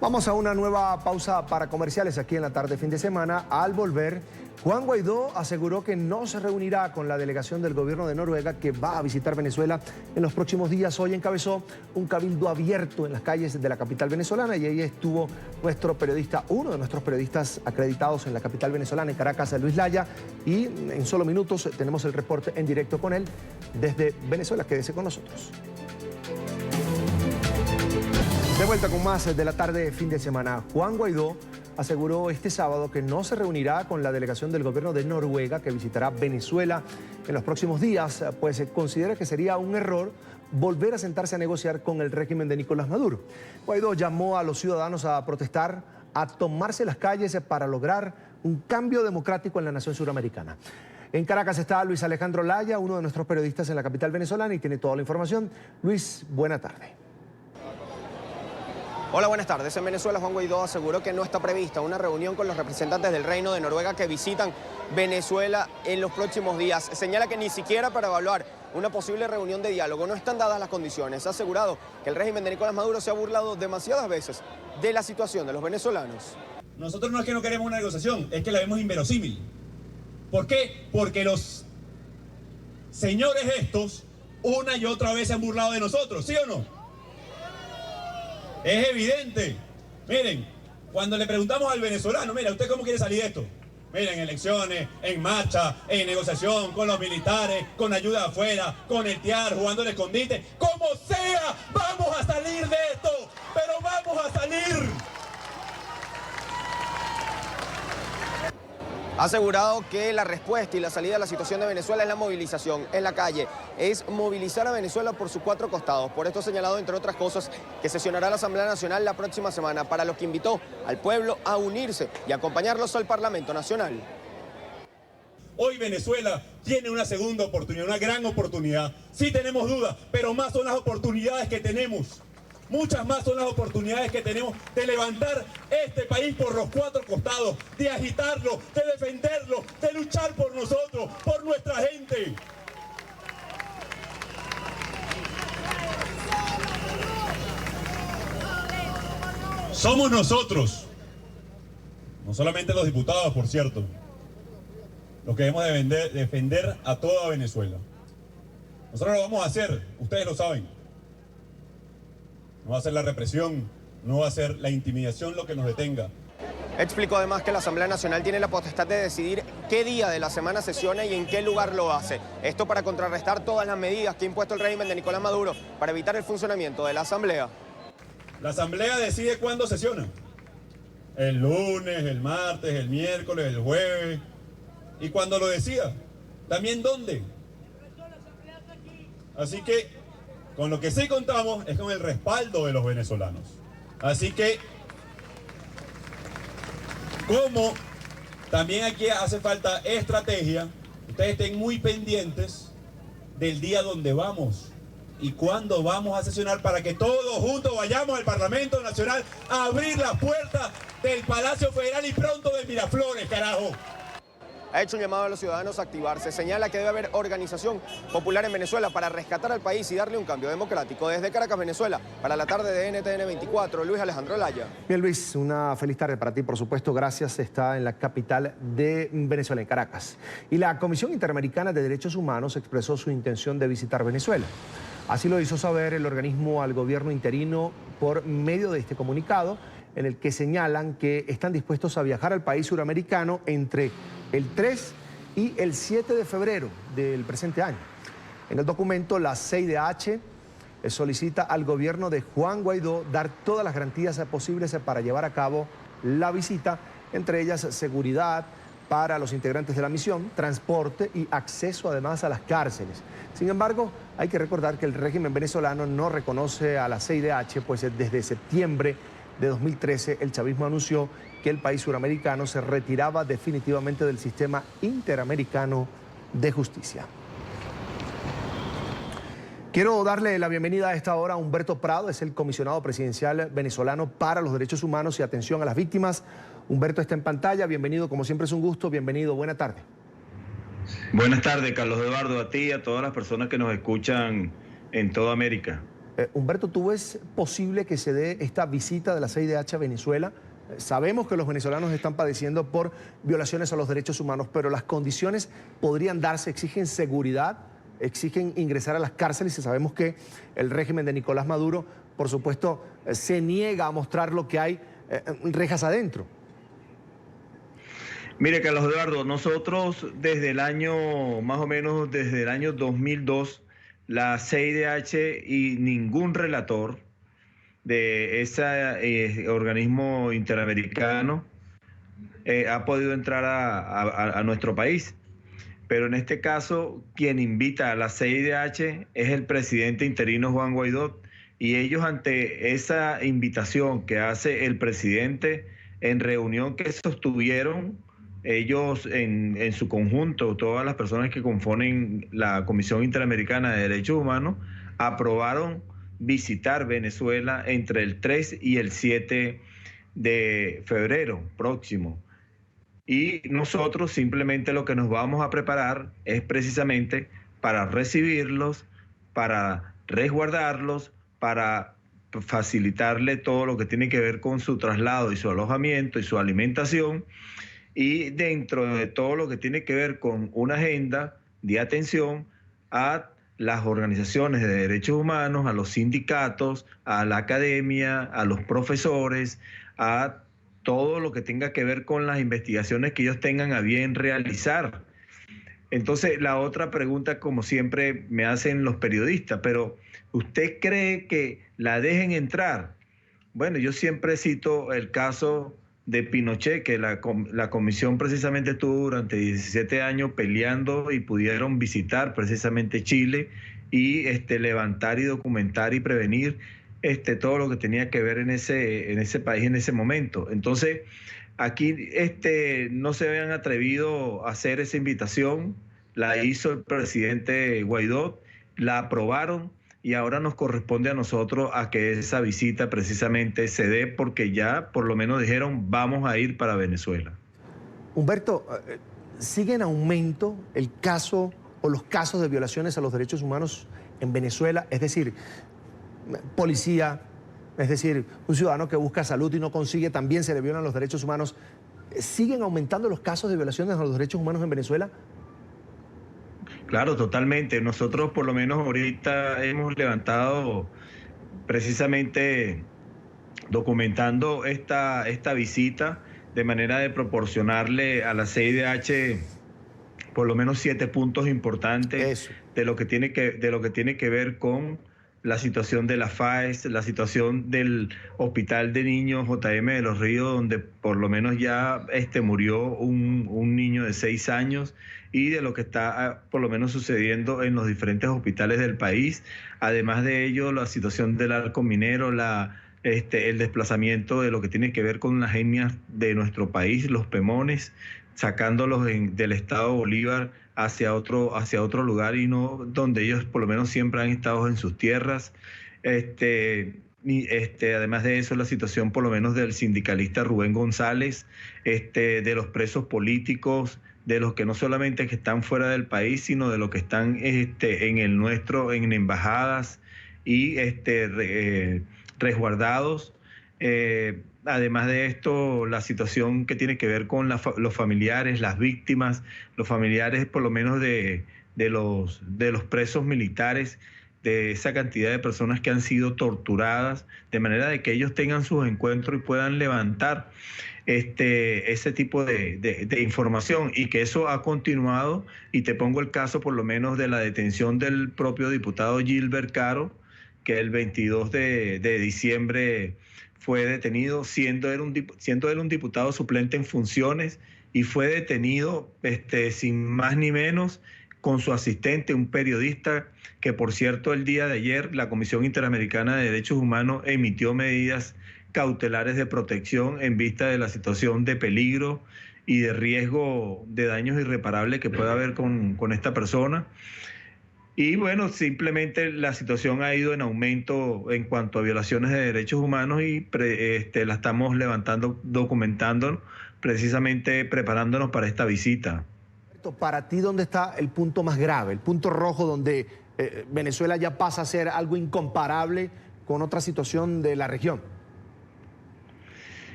Speaker 2: Vamos a una nueva pausa para comerciales aquí en la tarde fin de semana. Al volver, Juan Guaidó aseguró que no se reunirá con la delegación del gobierno de Noruega que va a visitar Venezuela en los próximos días. Hoy encabezó un cabildo abierto en las calles de la capital venezolana y ahí estuvo nuestro periodista, uno de nuestros periodistas acreditados en la capital venezolana, en Caracas, Luis Laya, y en solo minutos tenemos el reporte en directo con él desde Venezuela. Quédese con nosotros. De vuelta con más de la tarde fin de semana. Juan Guaidó aseguró este sábado que no se reunirá con la delegación del gobierno de Noruega que visitará Venezuela en los próximos días, pues considera que sería un error volver a sentarse a negociar con el régimen de Nicolás Maduro. Guaidó llamó a los ciudadanos a protestar, a tomarse las calles para lograr un cambio democrático en la nación suramericana. En Caracas está Luis Alejandro Laya, uno de nuestros periodistas en la capital venezolana, y tiene toda la información. Luis, buena tarde.
Speaker 28: Hola, buenas tardes. En Venezuela, Juan Guaidó aseguró que no está prevista una reunión con los representantes del Reino de Noruega que visitan Venezuela en los próximos días. Señala que ni siquiera para evaluar una posible reunión de diálogo no están dadas las condiciones. Ha asegurado que el régimen de Nicolás Maduro se ha burlado demasiadas veces de la situación de los venezolanos.
Speaker 29: Nosotros no es que no queremos una negociación, es que la vemos inverosímil. ¿Por qué? Porque los señores estos una y otra vez se han burlado de nosotros, ¿sí o no? Es evidente. Miren, cuando le preguntamos al venezolano, mira, ¿usted cómo quiere salir de esto? Miren, elecciones, en marcha, en negociación, con los militares, con ayuda de afuera, con el TIAR, jugando el escondite. ¡Como sea! ¡Vamos a salir de esto! ¡Pero vamos a salir!
Speaker 28: Ha asegurado que la respuesta y la salida a la situación de Venezuela es la movilización en la calle, es movilizar a Venezuela por sus cuatro costados. Por esto ha señalado, entre otras cosas, que sesionará la Asamblea Nacional la próxima semana, para lo que invitó al pueblo a unirse y acompañarlos al Parlamento Nacional.
Speaker 29: Hoy Venezuela tiene una segunda oportunidad, una gran oportunidad. Sí tenemos dudas, pero más son las oportunidades que tenemos. Muchas más son las oportunidades que tenemos de levantar este país por los cuatro costados, de agitarlo, de defenderlo, de luchar por nosotros, por nuestra gente. Somos nosotros, no solamente los diputados, por cierto, los que debemos defender a toda Venezuela. Nosotros lo vamos a hacer, ustedes lo saben. No va a ser la represión, no va a ser la intimidación lo que nos detenga.
Speaker 28: Explicó además que la Asamblea Nacional tiene la potestad de decidir qué día de la semana sesiona y en qué lugar lo hace. Esto para contrarrestar todas las medidas que ha impuesto el régimen de Nicolás Maduro para evitar el funcionamiento de la Asamblea.
Speaker 29: La Asamblea decide cuándo sesiona. El lunes, el martes, el miércoles, el jueves. Y cuando lo decida, también dónde. Así que con lo que sí contamos es con el respaldo de los venezolanos. Así que, como también aquí hace falta estrategia, ustedes estén muy pendientes del día donde vamos y cuándo vamos a sesionar para que todos juntos vayamos al Parlamento Nacional a abrir las puertas del Palacio Federal y pronto de Miraflores, carajo.
Speaker 28: Ha hecho un llamado a los ciudadanos a activarse. Señala que debe haber organización popular en Venezuela para rescatar al país y darle un cambio democrático. Desde Caracas, Venezuela, para la tarde de NTN 24, Luis Alejandro Laya.
Speaker 2: Bien, Luis, una feliz tarde para ti, por supuesto. Gracias. Está en la capital de Venezuela, en Caracas. Y la Comisión Interamericana de Derechos Humanos expresó su intención de visitar Venezuela. Así lo hizo saber el organismo al gobierno interino por medio de este comunicado, en el que señalan que están dispuestos a viajar al país suramericano entre el 3 y el 7 de febrero del presente año. En el documento, la CIDH solicita al gobierno de Juan Guaidó dar todas las garantías posibles para llevar a cabo la visita, entre ellas seguridad para los integrantes de la misión, transporte y acceso además a las cárceles. Sin embargo, hay que recordar que el régimen venezolano no reconoce a la CIDH, pues desde septiembre de 2013 el chavismo anunció que el país suramericano se retiraba definitivamente del sistema interamericano de justicia. Quiero darle la bienvenida a esta hora a Humberto Prado, es el comisionado presidencial venezolano para los derechos humanos y atención a las víctimas. Humberto está en pantalla, bienvenido, como siempre es un gusto, bienvenido, buena tarde.
Speaker 1: Buenas tardes, Carlos Eduardo, a ti y a todas las personas que nos escuchan en toda América.
Speaker 2: Humberto, ¿tú ves posible que se dé esta visita de la CIDH a Venezuela? Sabemos que los venezolanos están padeciendo por violaciones a los derechos humanos, pero las condiciones podrían darse, exigen seguridad, exigen ingresar a las cárceles y sabemos que el régimen de Nicolás Maduro, por supuesto, se niega a mostrar lo que hay rejas adentro.
Speaker 1: Mire, Carlos Eduardo, nosotros desde el año, más o menos desde el año 2002, la CIDH y ningún relator de ese organismo interamericano ha podido entrar a nuestro país. Pero en este caso, quien invita a la CIDH es el presidente interino Juan Guaidó, y ellos ante esa invitación que hace el presidente en reunión que sostuvieron, ellos en su conjunto, todas las personas que componen la Comisión Interamericana de Derechos Humanos, aprobaron visitar Venezuela entre el 3 y el 7 de febrero próximo. Y nosotros simplemente lo que nos vamos a preparar es precisamente para recibirlos, para resguardarlos, para facilitarle todo lo que tiene que ver con su traslado y su alojamiento y su alimentación, y dentro de todo lo que tiene que ver con una agenda de atención a las organizaciones de derechos humanos, a los sindicatos, a la academia, a los profesores, a todo lo que tenga que ver con las investigaciones que ellos tengan a bien realizar. Entonces, la otra pregunta, como siempre me hacen los periodistas, pero ¿usted cree que la dejen entrar? Bueno, yo siempre cito el caso de Pinochet, que la comisión precisamente estuvo durante 17 años peleando y pudieron visitar precisamente Chile y levantar y documentar y prevenir todo lo que tenía que ver en ese país en ese momento. Entonces, aquí no se habían atrevido a hacer esa invitación, la hizo el presidente Guaidó, la aprobaron, y ahora nos corresponde a nosotros a que esa visita precisamente se dé, porque ya por lo menos dijeron vamos a ir para Venezuela.
Speaker 2: Humberto, ¿sigue en aumento el caso o los casos de violaciones a los derechos humanos en Venezuela? Es decir, policía, Es decir, un ciudadano que busca salud y no consigue, también se le violan los derechos humanos. ¿Siguen aumentando los casos de violaciones a los derechos humanos en Venezuela?
Speaker 1: Claro, totalmente. Nosotros por lo menos ahorita hemos levantado precisamente documentando esta visita de manera de proporcionarle a la CIDH por lo menos 7 puntos importantes de lo que tiene que ver con la situación de la FAES, la situación del Hospital de Niños JM de Los Ríos, donde por lo menos ya murió un niño de 6 años, y de lo que está por lo menos sucediendo en los diferentes hospitales del país. Además de ello, la situación del arco minero, el desplazamiento de lo que tiene que ver con las etnias de nuestro país, los pemones, sacándolos del estado Bolívar hacia otro lugar, y no donde ellos por lo menos siempre han estado en sus tierras. Además de eso, la situación por lo menos del sindicalista Rubén González, de los presos políticos, de los que no solamente que están fuera del país, sino de los que están en el nuestro, en embajadas y resguardados. Además de esto, la situación que tiene que ver con los familiares, las víctimas, los familiares por lo menos de los presos militares, de esa cantidad de personas que han sido torturadas, de manera de que ellos tengan sus encuentros y puedan levantar ese tipo de información, y que eso ha continuado. Y te pongo el caso por lo menos de la detención del propio diputado Gilbert Caro, que el 22 de diciembre fue detenido, siendo él un diputado suplente en funciones, y fue detenido sin más ni menos con su asistente, un periodista que, por cierto, el día de ayer la Comisión Interamericana de Derechos Humanos emitió medidas cautelares de protección en vista de la situación de peligro y de riesgo de daños irreparables que pueda haber con esta persona. Y bueno, simplemente la situación ha ido en aumento en cuanto a violaciones de derechos humanos, y la estamos levantando, documentando, precisamente preparándonos para esta visita.
Speaker 2: Para ti, ¿dónde está el punto más grave, el punto rojo donde Venezuela ya pasa a ser algo incomparable con otra situación de la región?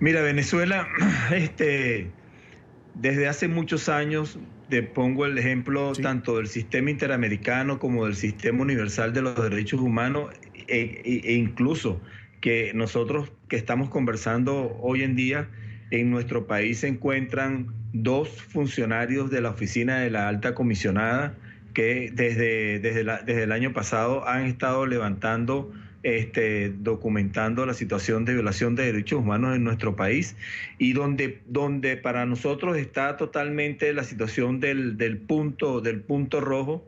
Speaker 1: Mira, Venezuela, desde hace muchos años, te pongo el ejemplo tanto del sistema interamericano como del sistema universal de los derechos humanos, e incluso que nosotros que estamos conversando hoy en día, en nuestro país se encuentran 2 funcionarios de la oficina de la alta comisionada que desde el año pasado han estado levantando, documentando la situación de violación de derechos humanos en nuestro país, y donde para nosotros está totalmente la situación del punto rojo,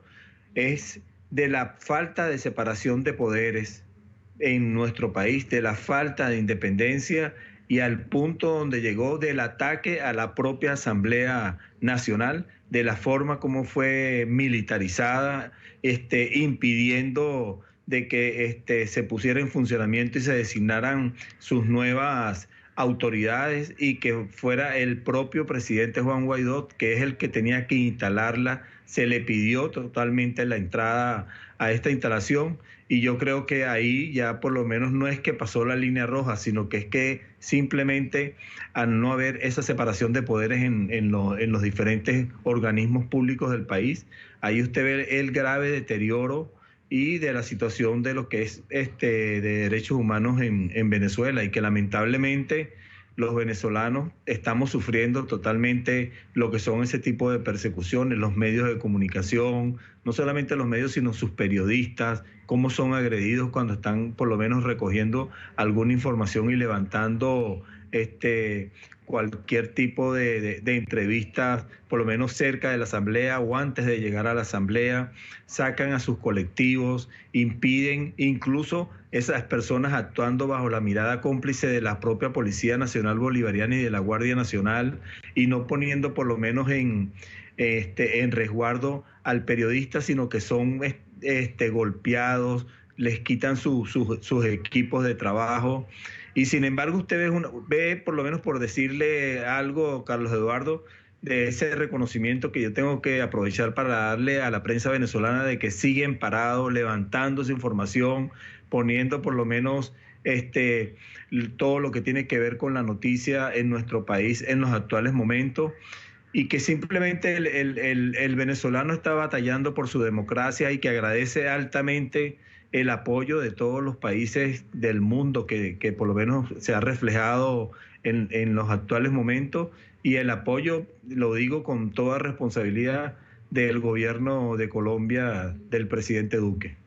Speaker 1: es de la falta de separación de poderes en nuestro país, de la falta de independencia, y al punto donde llegó del ataque a la propia Asamblea Nacional, de la forma como fue militarizada, impidiendo de que se pusiera en funcionamiento y se designaran sus nuevas autoridades, y que fuera el propio presidente Juan Guaidó, que es el que tenía que instalarla. Se le pidió totalmente la entrada a esta instalación, y yo creo que ahí ya por lo menos no es que pasó la línea roja, sino que es que simplemente al no haber esa separación de poderes en los diferentes organismos públicos del país, ahí usted ve el grave deterioro y de la situación de lo que es de derechos humanos en Venezuela, y que lamentablemente los venezolanos estamos sufriendo totalmente lo que son ese tipo de persecuciones, los medios de comunicación, no solamente los medios, sino sus periodistas, cómo son agredidos cuando están por lo menos recogiendo alguna información y levantando cualquier tipo de entrevistas, por lo menos cerca de la asamblea o antes de llegar a la asamblea. Sacan a sus colectivos, impiden incluso esas personas actuando bajo la mirada cómplice de la propia Policía Nacional Bolivariana y de la Guardia Nacional, y no poniendo por lo menos en resguardo al periodista, sino que son golpeados, les quitan sus equipos de trabajo. Y sin embargo usted ve, por lo menos por decirle algo, Carlos Eduardo, de ese reconocimiento que yo tengo que aprovechar para darle a la prensa venezolana, de que siguen parados, levantando esa información, poniendo por lo menos todo lo que tiene que ver con la noticia en nuestro país en los actuales momentos, y que simplemente el venezolano está batallando por su democracia y que agradece altamente el apoyo de todos los países del mundo que por lo menos se ha reflejado en los actuales momentos, y el apoyo, lo digo con toda responsabilidad, del gobierno de Colombia, del presidente Duque.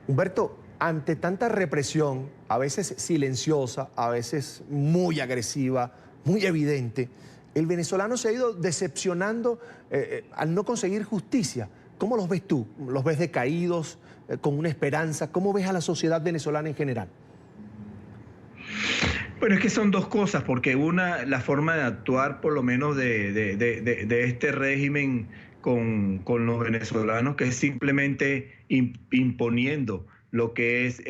Speaker 2: Humberto, ante tanta represión, a veces silenciosa, a veces muy agresiva, muy evidente, el venezolano se ha ido decepcionando al no conseguir justicia. ¿Cómo los ves tú? ¿Los ves decaídos, con una esperanza? ¿Cómo ves a la sociedad venezolana en general?
Speaker 1: Bueno, es que son dos cosas, porque una, la forma de actuar, por lo menos de este régimen con los venezolanos, que es simplemente imponiendo lo que es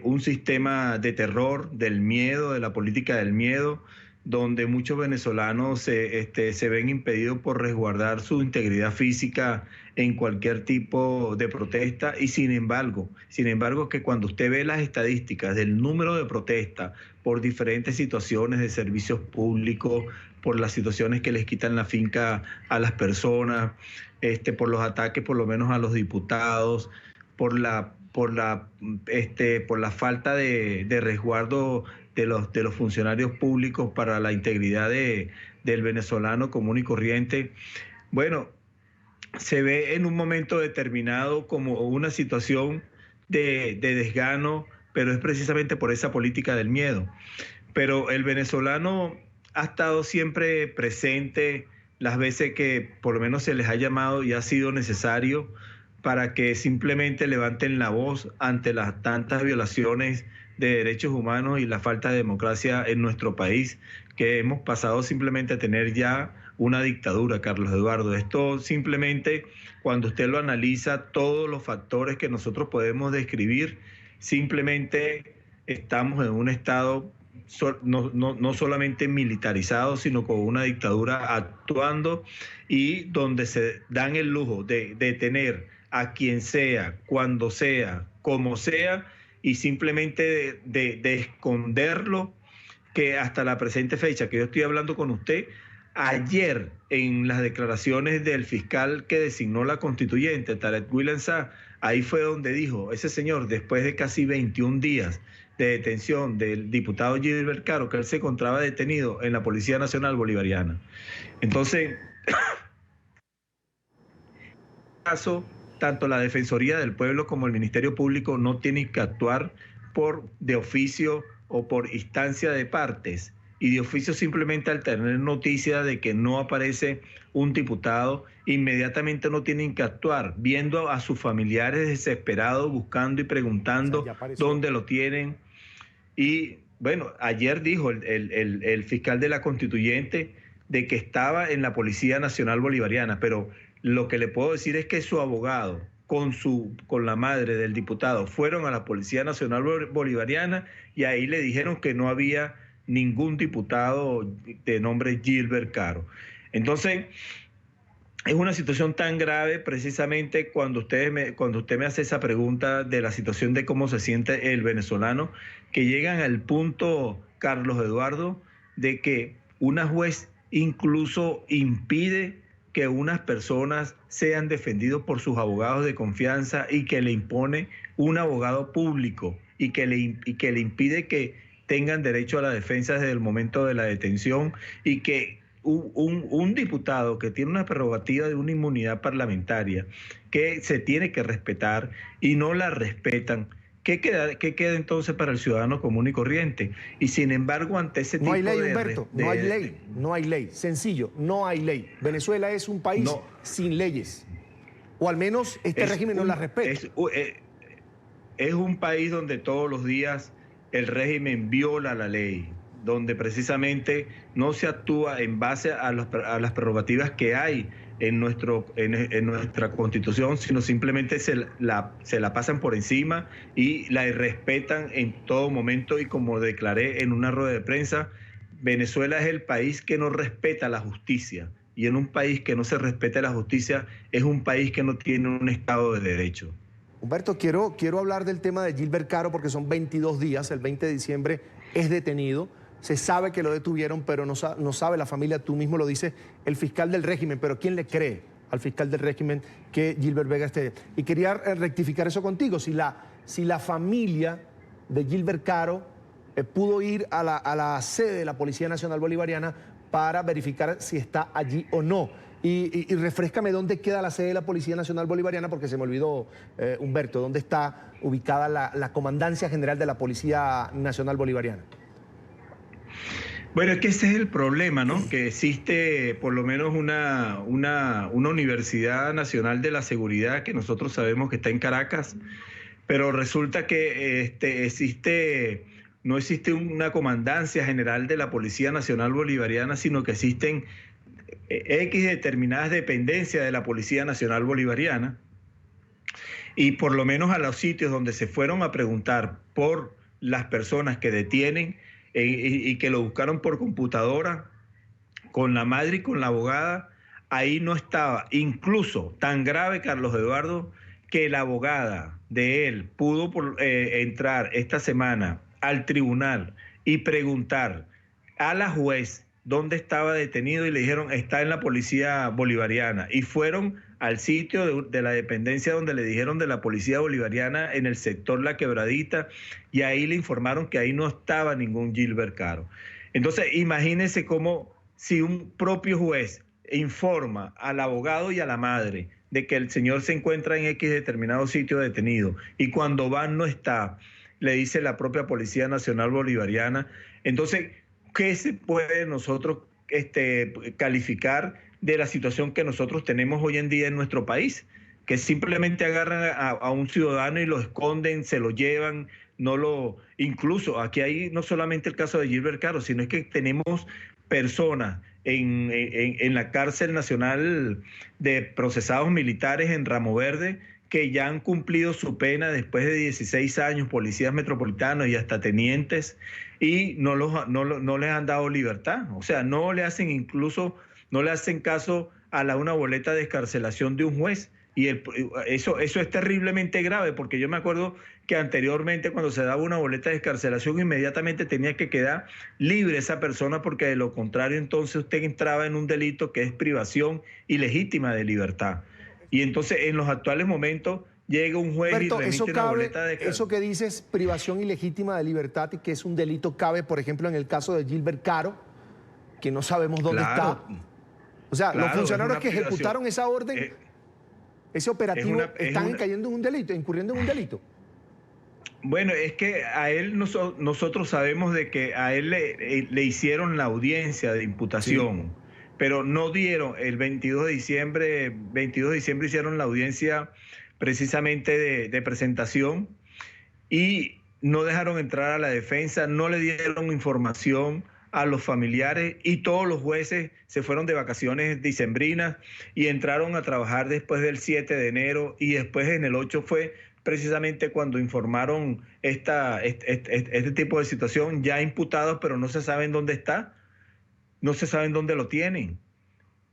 Speaker 1: un sistema de terror, del miedo, de la política del miedo, donde muchos venezolanos se ven impedidos por resguardar su integridad física en cualquier tipo de protesta. Y sin embargo que cuando usted ve las estadísticas del número de protestas por diferentes situaciones de servicios públicos, por las situaciones que les quitan la finca a las personas, por los ataques por lo menos a los diputados, por la falta de resguardo de los funcionarios públicos para la integridad del venezolano común y corriente, bueno, se ve en un momento determinado como una situación de desgano, pero es precisamente por esa política del miedo. Pero el venezolano ha estado siempre presente las veces que por lo menos se les ha llamado y ha sido necesario para que simplemente levanten la voz ante las tantas violaciones de derechos humanos y la falta de democracia en nuestro país, que hemos pasado simplemente a tener ya una dictadura, Carlos Eduardo. Esto simplemente, cuando usted lo analiza, todos los factores que nosotros podemos describir, simplemente estamos en un estado no solamente militarizado, sino con una dictadura actuando, y donde se dan el lujo de detener a quien sea, cuando sea, como sea, y simplemente de esconderlo, que hasta la presente fecha que yo estoy hablando con usted, ayer en las declaraciones del fiscal que designó la constituyente, Tarek William Saab, ahí fue donde dijo, ese señor, después de casi 21 días de detención del diputado Gilbert Caro, que él se encontraba detenido en la Policía Nacional Bolivariana. Entonces, caso, tanto la Defensoría del Pueblo como el Ministerio Público no tienen que actuar de oficio o por instancia de partes, y de oficio simplemente al tener noticia de que no aparece un diputado, inmediatamente no tienen que actuar, viendo a sus familiares desesperados, buscando y preguntando dónde lo tienen. Y bueno, ayer dijo el fiscal de la constituyente de que estaba en la Policía Nacional Bolivariana, pero lo que le puedo decir es que su abogado con la madre del diputado fueron a la Policía Nacional Bolivariana, y ahí le dijeron que no había ningún diputado de nombre Gilbert Caro. Entonces, es una situación tan grave, precisamente cuando usted me hace esa pregunta de la situación de cómo se siente el venezolano, que llegan al punto, Carlos Eduardo, de que una juez incluso impide que unas personas sean defendidos por sus abogados de confianza, y que le impone un abogado público, y que le impide que tengan derecho a la defensa desde el momento de la detención, y que un diputado que tiene una prerrogativa de una inmunidad parlamentaria que se tiene que respetar y no la respetan, ¿qué queda entonces para el ciudadano común y corriente? Y sin embargo, ante ese tipo de...
Speaker 2: No hay ley, Humberto, no hay ley, sencillo, no hay ley. Venezuela es un país sin leyes, o al menos este régimen no las respeta.
Speaker 1: Es un país donde todos los días el régimen viola la ley, donde precisamente no se actúa en base a las prerrogativas que hay en nuestra Constitución, sino simplemente se la pasan por encima y la irrespetan en todo momento. Y como declaré en una rueda de prensa, Venezuela es el país que no respeta la justicia, y en un país que no se respeta la justicia es un país que no tiene un Estado de Derecho.
Speaker 2: Humberto, quiero hablar del tema de Gilbert Caro porque son 22 días, el 20 de diciembre es detenido, se sabe que lo detuvieron, pero no sabe la familia, tú mismo lo dices, el fiscal del régimen, pero ¿quién le cree al fiscal del régimen que Gilbert Vega esté? Y quería rectificar eso contigo, si la familia de Gilbert Caro pudo ir a la sede de la Policía Nacional Bolivariana para verificar si está allí o no. Y refréscame dónde queda la sede de la Policía Nacional Bolivariana, porque se me olvidó, Humberto, dónde está ubicada la Comandancia General de la Policía Nacional Bolivariana.
Speaker 1: Bueno, es que ese es el problema, ¿no? Que existe por lo menos una Universidad Nacional de la Seguridad que nosotros sabemos que está en Caracas, pero resulta que no existe una Comandancia General de la Policía Nacional Bolivariana, sino que existen X determinadas dependencias de la Policía Nacional Bolivariana, y por lo menos a los sitios donde se fueron a preguntar por las personas que detienen y que lo buscaron por computadora, con la madre y con la abogada, ahí no estaba. Incluso tan grave, Carlos Eduardo, que la abogada de él pudo entrar esta semana al tribunal y preguntar a la juez dónde estaba detenido y le dijeron está en la Policía Bolivariana, y fueron al sitio de la dependencia donde le dijeron de la Policía Bolivariana en el sector La Quebradita, y ahí le informaron que ahí no estaba ningún Gilbert Caro. Entonces imagínense cómo si un propio juez informa al abogado y a la madre de que el señor se encuentra en X determinado sitio detenido y cuando van no está, le dice la propia Policía Nacional Bolivariana. Entonces, ¿qué se puede nosotros calificar de la situación que nosotros tenemos hoy en día en nuestro país? Que simplemente agarran a un ciudadano y lo esconden, se lo llevan, incluso aquí hay no solamente el caso de Gilbert Caro, sino es que tenemos personas en la cárcel nacional de procesados militares en Ramo Verde que ya han cumplido su pena después de 16 años, policías metropolitanos y hasta tenientes, y no les han dado libertad. O sea, no le hacen caso a una boleta de excarcelación de un juez. Y eso es terriblemente grave, porque yo me acuerdo que anteriormente cuando se daba una boleta de excarcelación inmediatamente tenía que quedar libre esa persona, porque de lo contrario entonces usted entraba en un delito que es privación ilegítima de libertad. Y entonces en los actuales momentos llega un juez y remite una boleta de excarcelación.
Speaker 2: Eso que dices, privación ilegítima de libertad, y que es un delito, cabe por ejemplo en el caso de Gilbert Caro, que no sabemos dónde está. O sea, los funcionarios que ejecutaron esa orden, ese operativo, están incurriendo en un delito.
Speaker 1: Bueno, es que a él nosotros sabemos de que a él le hicieron la audiencia de imputación, sí, pero no dieron, el 22 de diciembre hicieron la audiencia precisamente de presentación, y no dejaron entrar a la defensa, no le dieron información a los familiares, y todos los jueces se fueron de vacaciones dicembrinas y entraron a trabajar después del 7 de enero, y después en el 8 fue precisamente cuando informaron este tipo de situación, ya imputados, pero no se saben dónde está, no se saben dónde lo tienen.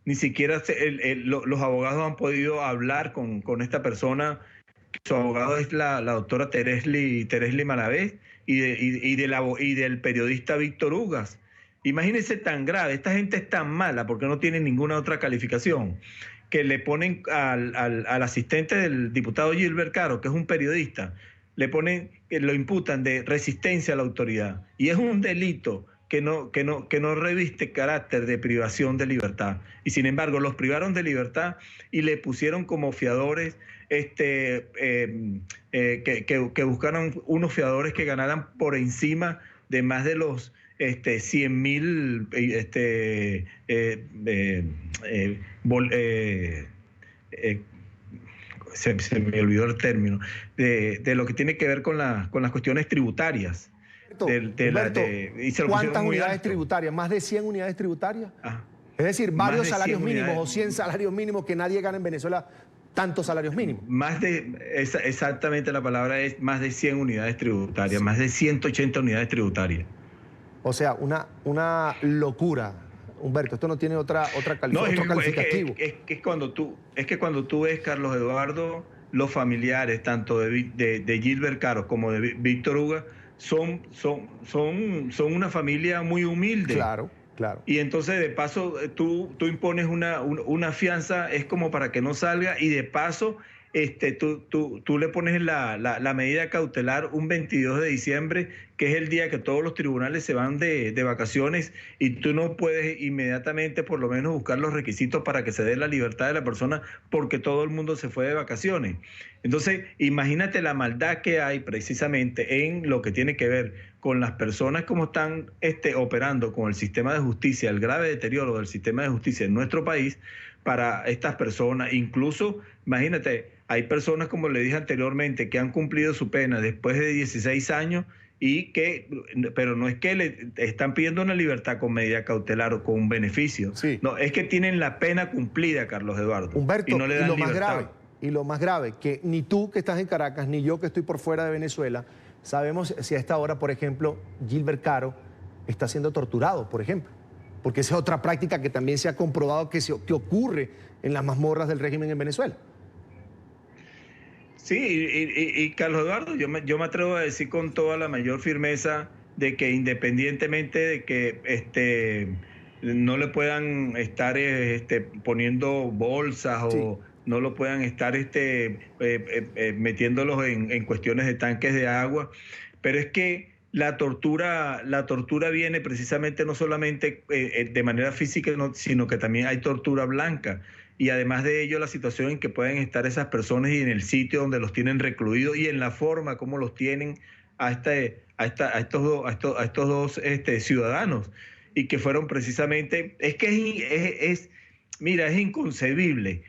Speaker 1: Ni siquiera los abogados han podido hablar con esta persona. Su abogado es la doctora Teresli Malavé y del periodista Víctor Ugas. Imagínense tan grave, esta gente es tan mala porque no tiene ninguna otra calificación, que le ponen al asistente del diputado Gilbert Caro, que es un periodista, lo imputan de resistencia a la autoridad, y es un delito que no reviste carácter de privación de libertad, y sin embargo los privaron de libertad y le pusieron como fiadores que buscaron unos fiadores que ganaran por encima de más de los 100.000 se me olvidó el término, de lo que tiene que ver con las cuestiones tributarias.
Speaker 2: ¿Cuántas unidades tributarias? ¿Más de 100 unidades tributarias? Es decir, varios salarios mínimos o 100 salarios mínimos, que nadie gana en Venezuela tantos salarios mínimos.
Speaker 1: Exactamente la palabra es más de 100 unidades tributarias, más de 180 unidades tributarias.
Speaker 2: O sea, una locura, Humberto. Esto no tiene otro calificativo.
Speaker 1: Es que cuando tú ves, Carlos Eduardo, los familiares, tanto de Gilbert Caro como de Víctor Ugas, son una familia muy humilde.
Speaker 2: Claro. Claro.
Speaker 1: Y entonces, de paso, tú impones una fianza, es como para que no salga, y de paso, tú le pones la medida cautelar un 22 de diciembre, que es el día que todos los tribunales se van de vacaciones, y tú no puedes inmediatamente, por lo menos, buscar los requisitos para que se dé la libertad de la persona, porque todo el mundo se fue de vacaciones. Entonces, imagínate la maldad que hay precisamente en lo que tiene que ver con las personas como están operando con el sistema de justicia, el grave deterioro del sistema de justicia en nuestro país para estas personas. Incluso, imagínate, hay personas, como le dije anteriormente, que han cumplido su pena después de 16 años pero no es que le están pidiendo una libertad con medida cautelar o con un beneficio. Sí. No, es que tienen la pena cumplida, Carlos Eduardo.
Speaker 2: Humberto,
Speaker 1: y no le dan libertad.
Speaker 2: Lo más grave, que ni tú que estás en Caracas, ni yo que estoy por fuera de Venezuela, sabemos si a esta hora, por ejemplo, Gilbert Caro está siendo torturado, por ejemplo. Porque esa es otra práctica que también se ha comprobado que ocurre en las mazmorras del régimen en Venezuela.
Speaker 1: Sí, y Carlos Eduardo, yo me atrevo a decir con toda la mayor firmeza de que independientemente de que no le puedan estar poniendo bolsas o no lo puedan estar metiéndolos en cuestiones de tanques de agua, pero es que la tortura viene precisamente no solamente de manera física, sino que también hay tortura blanca. Y además de ello, la situación en que pueden estar esas personas y en el sitio donde los tienen recluidos y en la forma como los tienen a estos dos ciudadanos, y que fueron precisamente, es inconcebible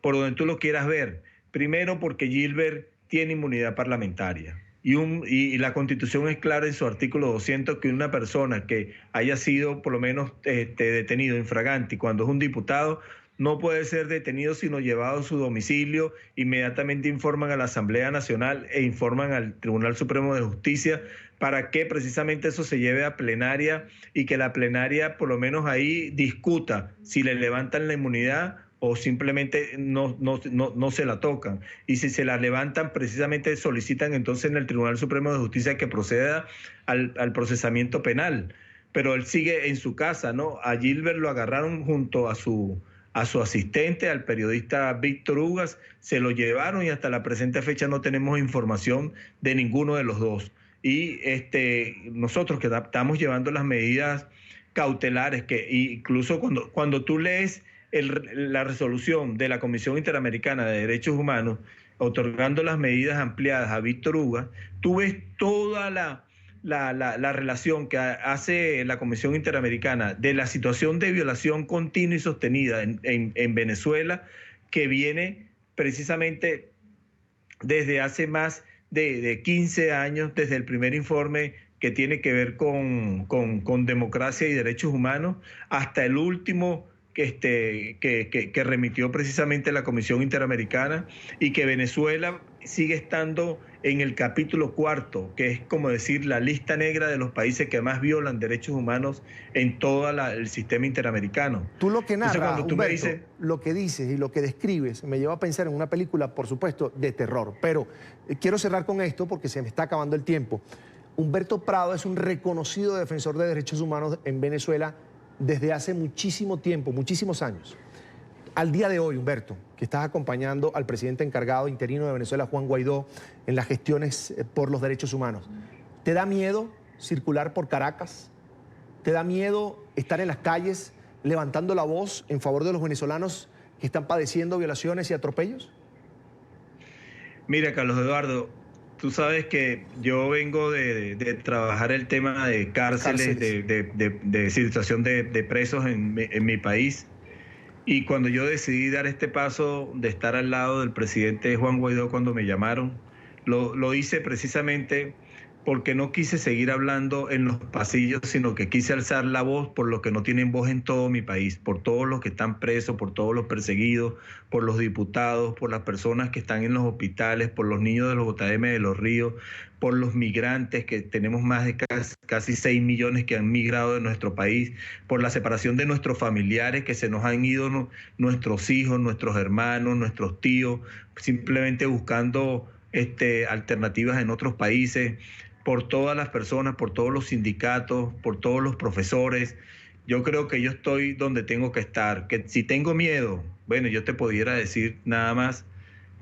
Speaker 1: por donde tú lo quieras ver. Primero, porque Gilbert tiene inmunidad parlamentaria. Y la Constitución es clara en su artículo 200 que una persona que haya sido por lo menos detenido infraganti cuando es un diputado no puede ser detenido sino llevado a su domicilio. Inmediatamente informan a la Asamblea Nacional e informan al Tribunal Supremo de Justicia para que precisamente eso se lleve a plenaria y que la plenaria por lo menos ahí discuta si le levantan la inmunidad o simplemente no se la tocan. Y si se la levantan, precisamente solicitan entonces en el Tribunal Supremo de Justicia que proceda al procesamiento penal. Pero él sigue en su casa, ¿no? A Gilbert lo agarraron junto a su asistente, al periodista Víctor Ugas, se lo llevaron y hasta la presente fecha no tenemos información de ninguno de los dos. Y nosotros que estamos llevando las medidas cautelares, que incluso cuando tú lees la resolución de la Comisión Interamericana de Derechos Humanos otorgando las medidas ampliadas a Víctor Ugas, tú ves toda la relación que hace la Comisión Interamericana de la situación de violación continua y sostenida en Venezuela, que viene precisamente desde hace más de 15 años, desde el primer informe que tiene que ver con democracia y derechos humanos, hasta el último que remitió precisamente la Comisión Interamericana, y que Venezuela sigue estando en el capítulo 4, que es como decir la lista negra de los países que más violan derechos humanos en todo el sistema interamericano.
Speaker 2: Tú lo que narras,
Speaker 1: Humberto,
Speaker 2: me dices, lo que dices y lo que describes me lleva a pensar en una película, por supuesto, de terror. Pero quiero cerrar con esto porque se me está acabando el tiempo. Humberto Prado es un reconocido defensor de derechos humanos en Venezuela desde hace muchísimo tiempo, muchísimos años. Al día de hoy, Humberto, que estás acompañando al presidente encargado interino de Venezuela, Juan Guaidó, en las gestiones por los derechos humanos, ¿te da miedo circular por Caracas? ¿Te da miedo estar en las calles levantando la voz en favor de los venezolanos que están padeciendo violaciones y atropellos?
Speaker 1: Mira, Carlos Eduardo, tú sabes que yo vengo de trabajar el tema de cárceles. De situación de presos en mi país. Y cuando yo decidí dar este paso de estar al lado del presidente Juan Guaidó cuando me llamaron, lo hice precisamente porque no quise seguir hablando en los pasillos, sino que quise alzar la voz por los que no tienen voz en todo mi país, por todos los que están presos, por todos los perseguidos, por los diputados, por las personas que están en los hospitales, por los niños de los JM de los Ríos, por los migrantes, que tenemos más de casi 6 millones que han migrado de nuestro país, por la separación de nuestros familiares, que se nos han ido nuestros hijos, nuestros hermanos, nuestros tíos, simplemente buscando alternativas en otros países, por todas las personas, por todos los sindicatos, por todos los profesores. Yo creo que yo estoy donde tengo que estar. Que si tengo miedo, bueno, yo te pudiera decir nada más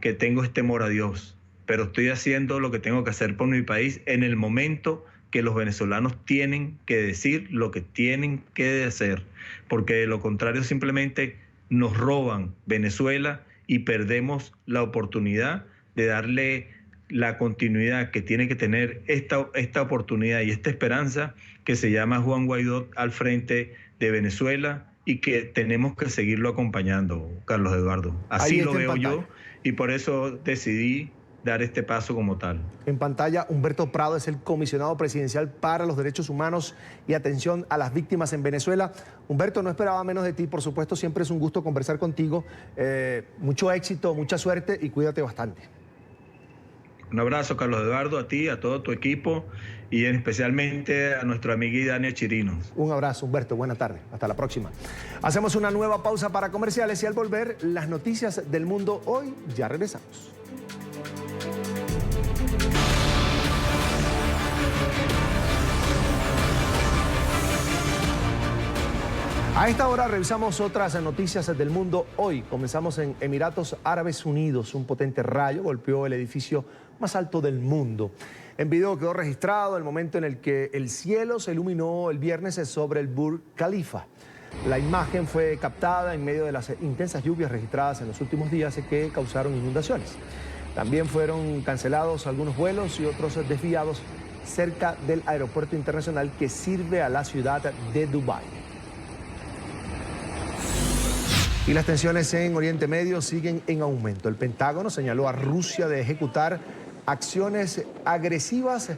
Speaker 1: que tengo temor a Dios, pero estoy haciendo lo que tengo que hacer por mi país en el momento que los venezolanos tienen que decir lo que tienen que hacer, porque de lo contrario simplemente nos roban Venezuela y perdemos la oportunidad de darle la continuidad que tiene que tener esta oportunidad y esta esperanza que se llama Juan Guaidó al frente de Venezuela, y que tenemos que seguirlo acompañando, Carlos Eduardo. Así lo veo yo, y por eso decidí dar este paso como tal.
Speaker 2: En pantalla, Humberto Prado es el comisionado presidencial para los derechos humanos y atención a las víctimas en Venezuela. Humberto, no esperaba menos de ti, por supuesto, siempre es un gusto conversar contigo. Mucho éxito, mucha suerte y cuídate bastante.
Speaker 1: Un abrazo, Carlos Eduardo, a ti, a todo tu equipo y especialmente a nuestra amiga Dania Chirino.
Speaker 2: Un abrazo, Humberto. Buena tarde. Hasta la próxima. Hacemos una nueva pausa para comerciales y al volver, las noticias del mundo hoy. Ya regresamos. A esta hora revisamos otras noticias del mundo hoy. Comenzamos en Emiratos Árabes Unidos. Un potente rayo golpeó el edificio más alto del mundo. En video quedó registrado el momento en el que el cielo se iluminó el viernes sobre el Burj Khalifa. La imagen fue captada en medio de las intensas lluvias registradas en los últimos días que causaron inundaciones. También fueron cancelados algunos vuelos y otros desviados cerca del aeropuerto internacional que sirve a la ciudad de Dubái. Y las tensiones en Oriente Medio siguen en aumento. El Pentágono señaló a Rusia de ejecutar acciones agresivas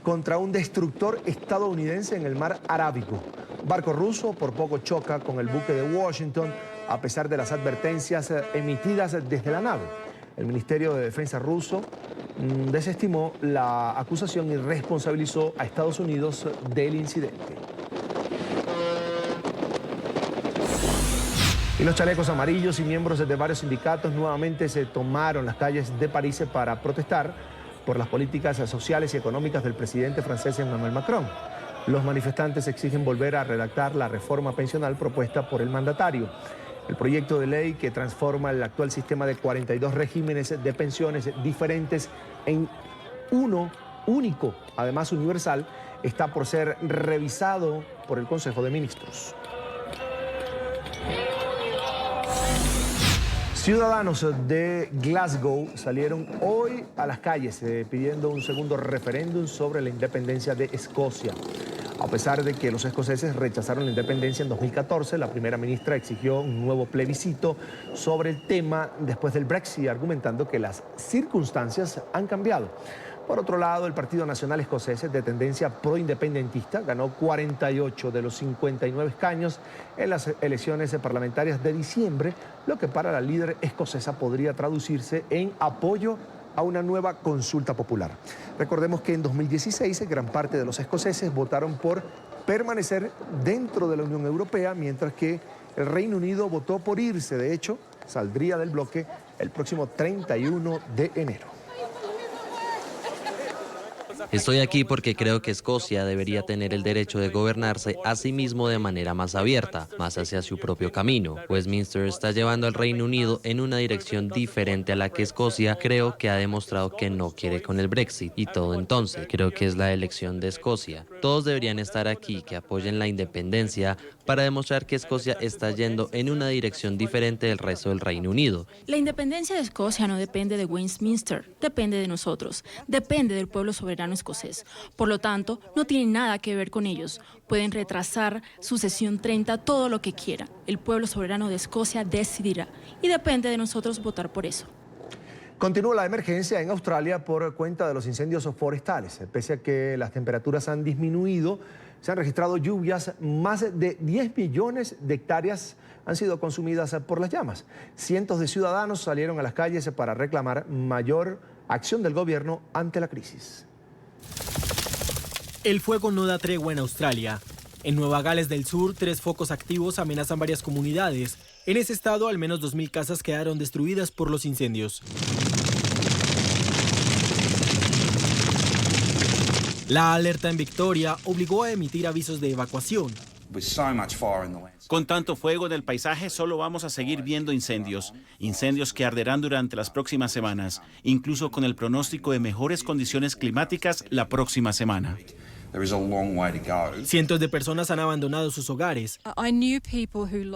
Speaker 2: contra un destructor estadounidense en el mar Arábigo. Un barco ruso por poco choca con el buque de Washington a pesar de las advertencias emitidas desde la nave. El Ministerio de Defensa ruso desestimó la acusación y responsabilizó a Estados Unidos del incidente. Y los chalecos amarillos y miembros de varios sindicatos nuevamente se tomaron las calles de París para protestar por las políticas sociales y económicas del presidente francés Emmanuel Macron. Los manifestantes exigen volver a redactar la reforma pensional propuesta por el mandatario. El proyecto de ley que transforma el actual sistema de 42 regímenes de pensiones diferentes en uno único, además universal, está por ser revisado por el Consejo de Ministros. Ciudadanos de Glasgow salieron hoy a las calles pidiendo un segundo referéndum sobre la independencia de Escocia. A pesar de que los escoceses rechazaron la independencia en 2014, la primera ministra exigió un nuevo plebiscito sobre el tema después del Brexit, argumentando que las circunstancias han cambiado. Por otro lado, el Partido Nacional Escocés, de tendencia pro-independentista, ganó 48 de los 59 escaños en las elecciones parlamentarias de diciembre, lo que para la líder escocesa podría traducirse en apoyo a una nueva consulta popular. Recordemos que en 2016 gran parte de los escoceses votaron por permanecer dentro de la Unión Europea, mientras que el Reino Unido votó por irse. De hecho, saldría del bloque el próximo 31 de enero.
Speaker 3: Estoy aquí porque creo que Escocia debería tener el derecho de gobernarse a sí mismo de manera más abierta, más hacia su propio camino. Westminster está llevando al Reino Unido en una dirección diferente a la que Escocia creo que ha demostrado que no quiere con el Brexit y todo. Entonces, creo que es la elección de Escocia. Todos deberían estar aquí que apoyen la independencia para demostrar que Escocia está yendo en una dirección diferente del resto del Reino Unido.
Speaker 4: La independencia de Escocia no depende de Westminster, depende de nosotros, depende del pueblo soberano escocés. Por lo tanto, no tiene nada que ver con ellos. Pueden retrasar su sesión 30 todo lo que quieran. El pueblo soberano de Escocia decidirá y depende de nosotros votar por eso.
Speaker 2: Continúa la emergencia en Australia por cuenta de los incendios forestales. Pese a que las temperaturas han disminuido, se han registrado lluvias, más de 10 millones de hectáreas han sido consumidas por las llamas. Cientos de ciudadanos salieron a las calles para reclamar mayor acción del gobierno ante la crisis.
Speaker 5: El fuego no da tregua en Australia. En Nueva Gales del Sur, 3 focos activos amenazan varias comunidades. En ese estado, al menos 2.000 casas quedaron destruidas por los incendios. La alerta en Victoria obligó a emitir avisos de evacuación.
Speaker 6: Con tanto fuego en el paisaje, solo vamos a seguir viendo incendios. Incendios que arderán durante las próximas semanas, incluso con el pronóstico de mejores condiciones climáticas la próxima semana.
Speaker 5: Cientos de personas han abandonado sus hogares.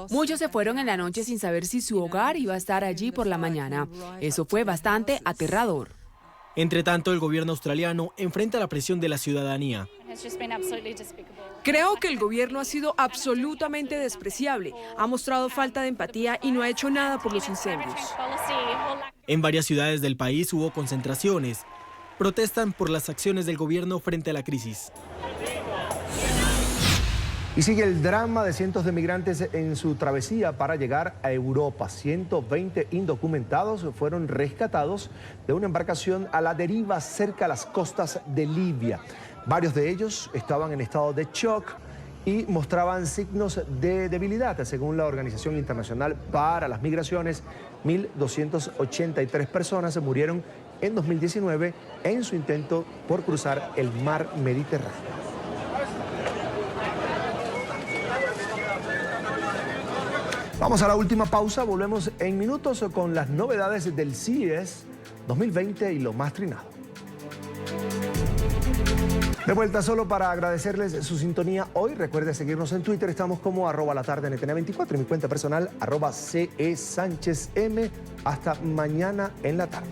Speaker 7: Muchos se fueron en la noche sin saber si su hogar iba a estar allí por la mañana. Eso fue bastante aterrador.
Speaker 5: Entre tanto, el gobierno australiano enfrenta la presión de la ciudadanía.
Speaker 8: Creo que el gobierno ha sido absolutamente despreciable, ha mostrado falta de empatía y no ha hecho nada por los incendios.
Speaker 5: En varias ciudades del país hubo concentraciones. Protestan por las acciones del gobierno frente a la crisis.
Speaker 2: Y sigue el drama de cientos de migrantes en su travesía para llegar a Europa. 120 indocumentados fueron rescatados de una embarcación a la deriva cerca a las costas de Libia. Varios de ellos estaban en estado de shock y mostraban signos de debilidad. Según la Organización Internacional para las Migraciones, 1.283 personas murieron en 2019 en su intento por cruzar el mar Mediterráneo. Vamos a la última pausa, volvemos en minutos con las novedades del CES 2020 y lo más trinado. De vuelta solo para agradecerles su sintonía hoy. Recuerde seguirnos en Twitter, estamos como @latardenetn24 y mi cuenta personal @CESánchezM. Hasta mañana en la tarde.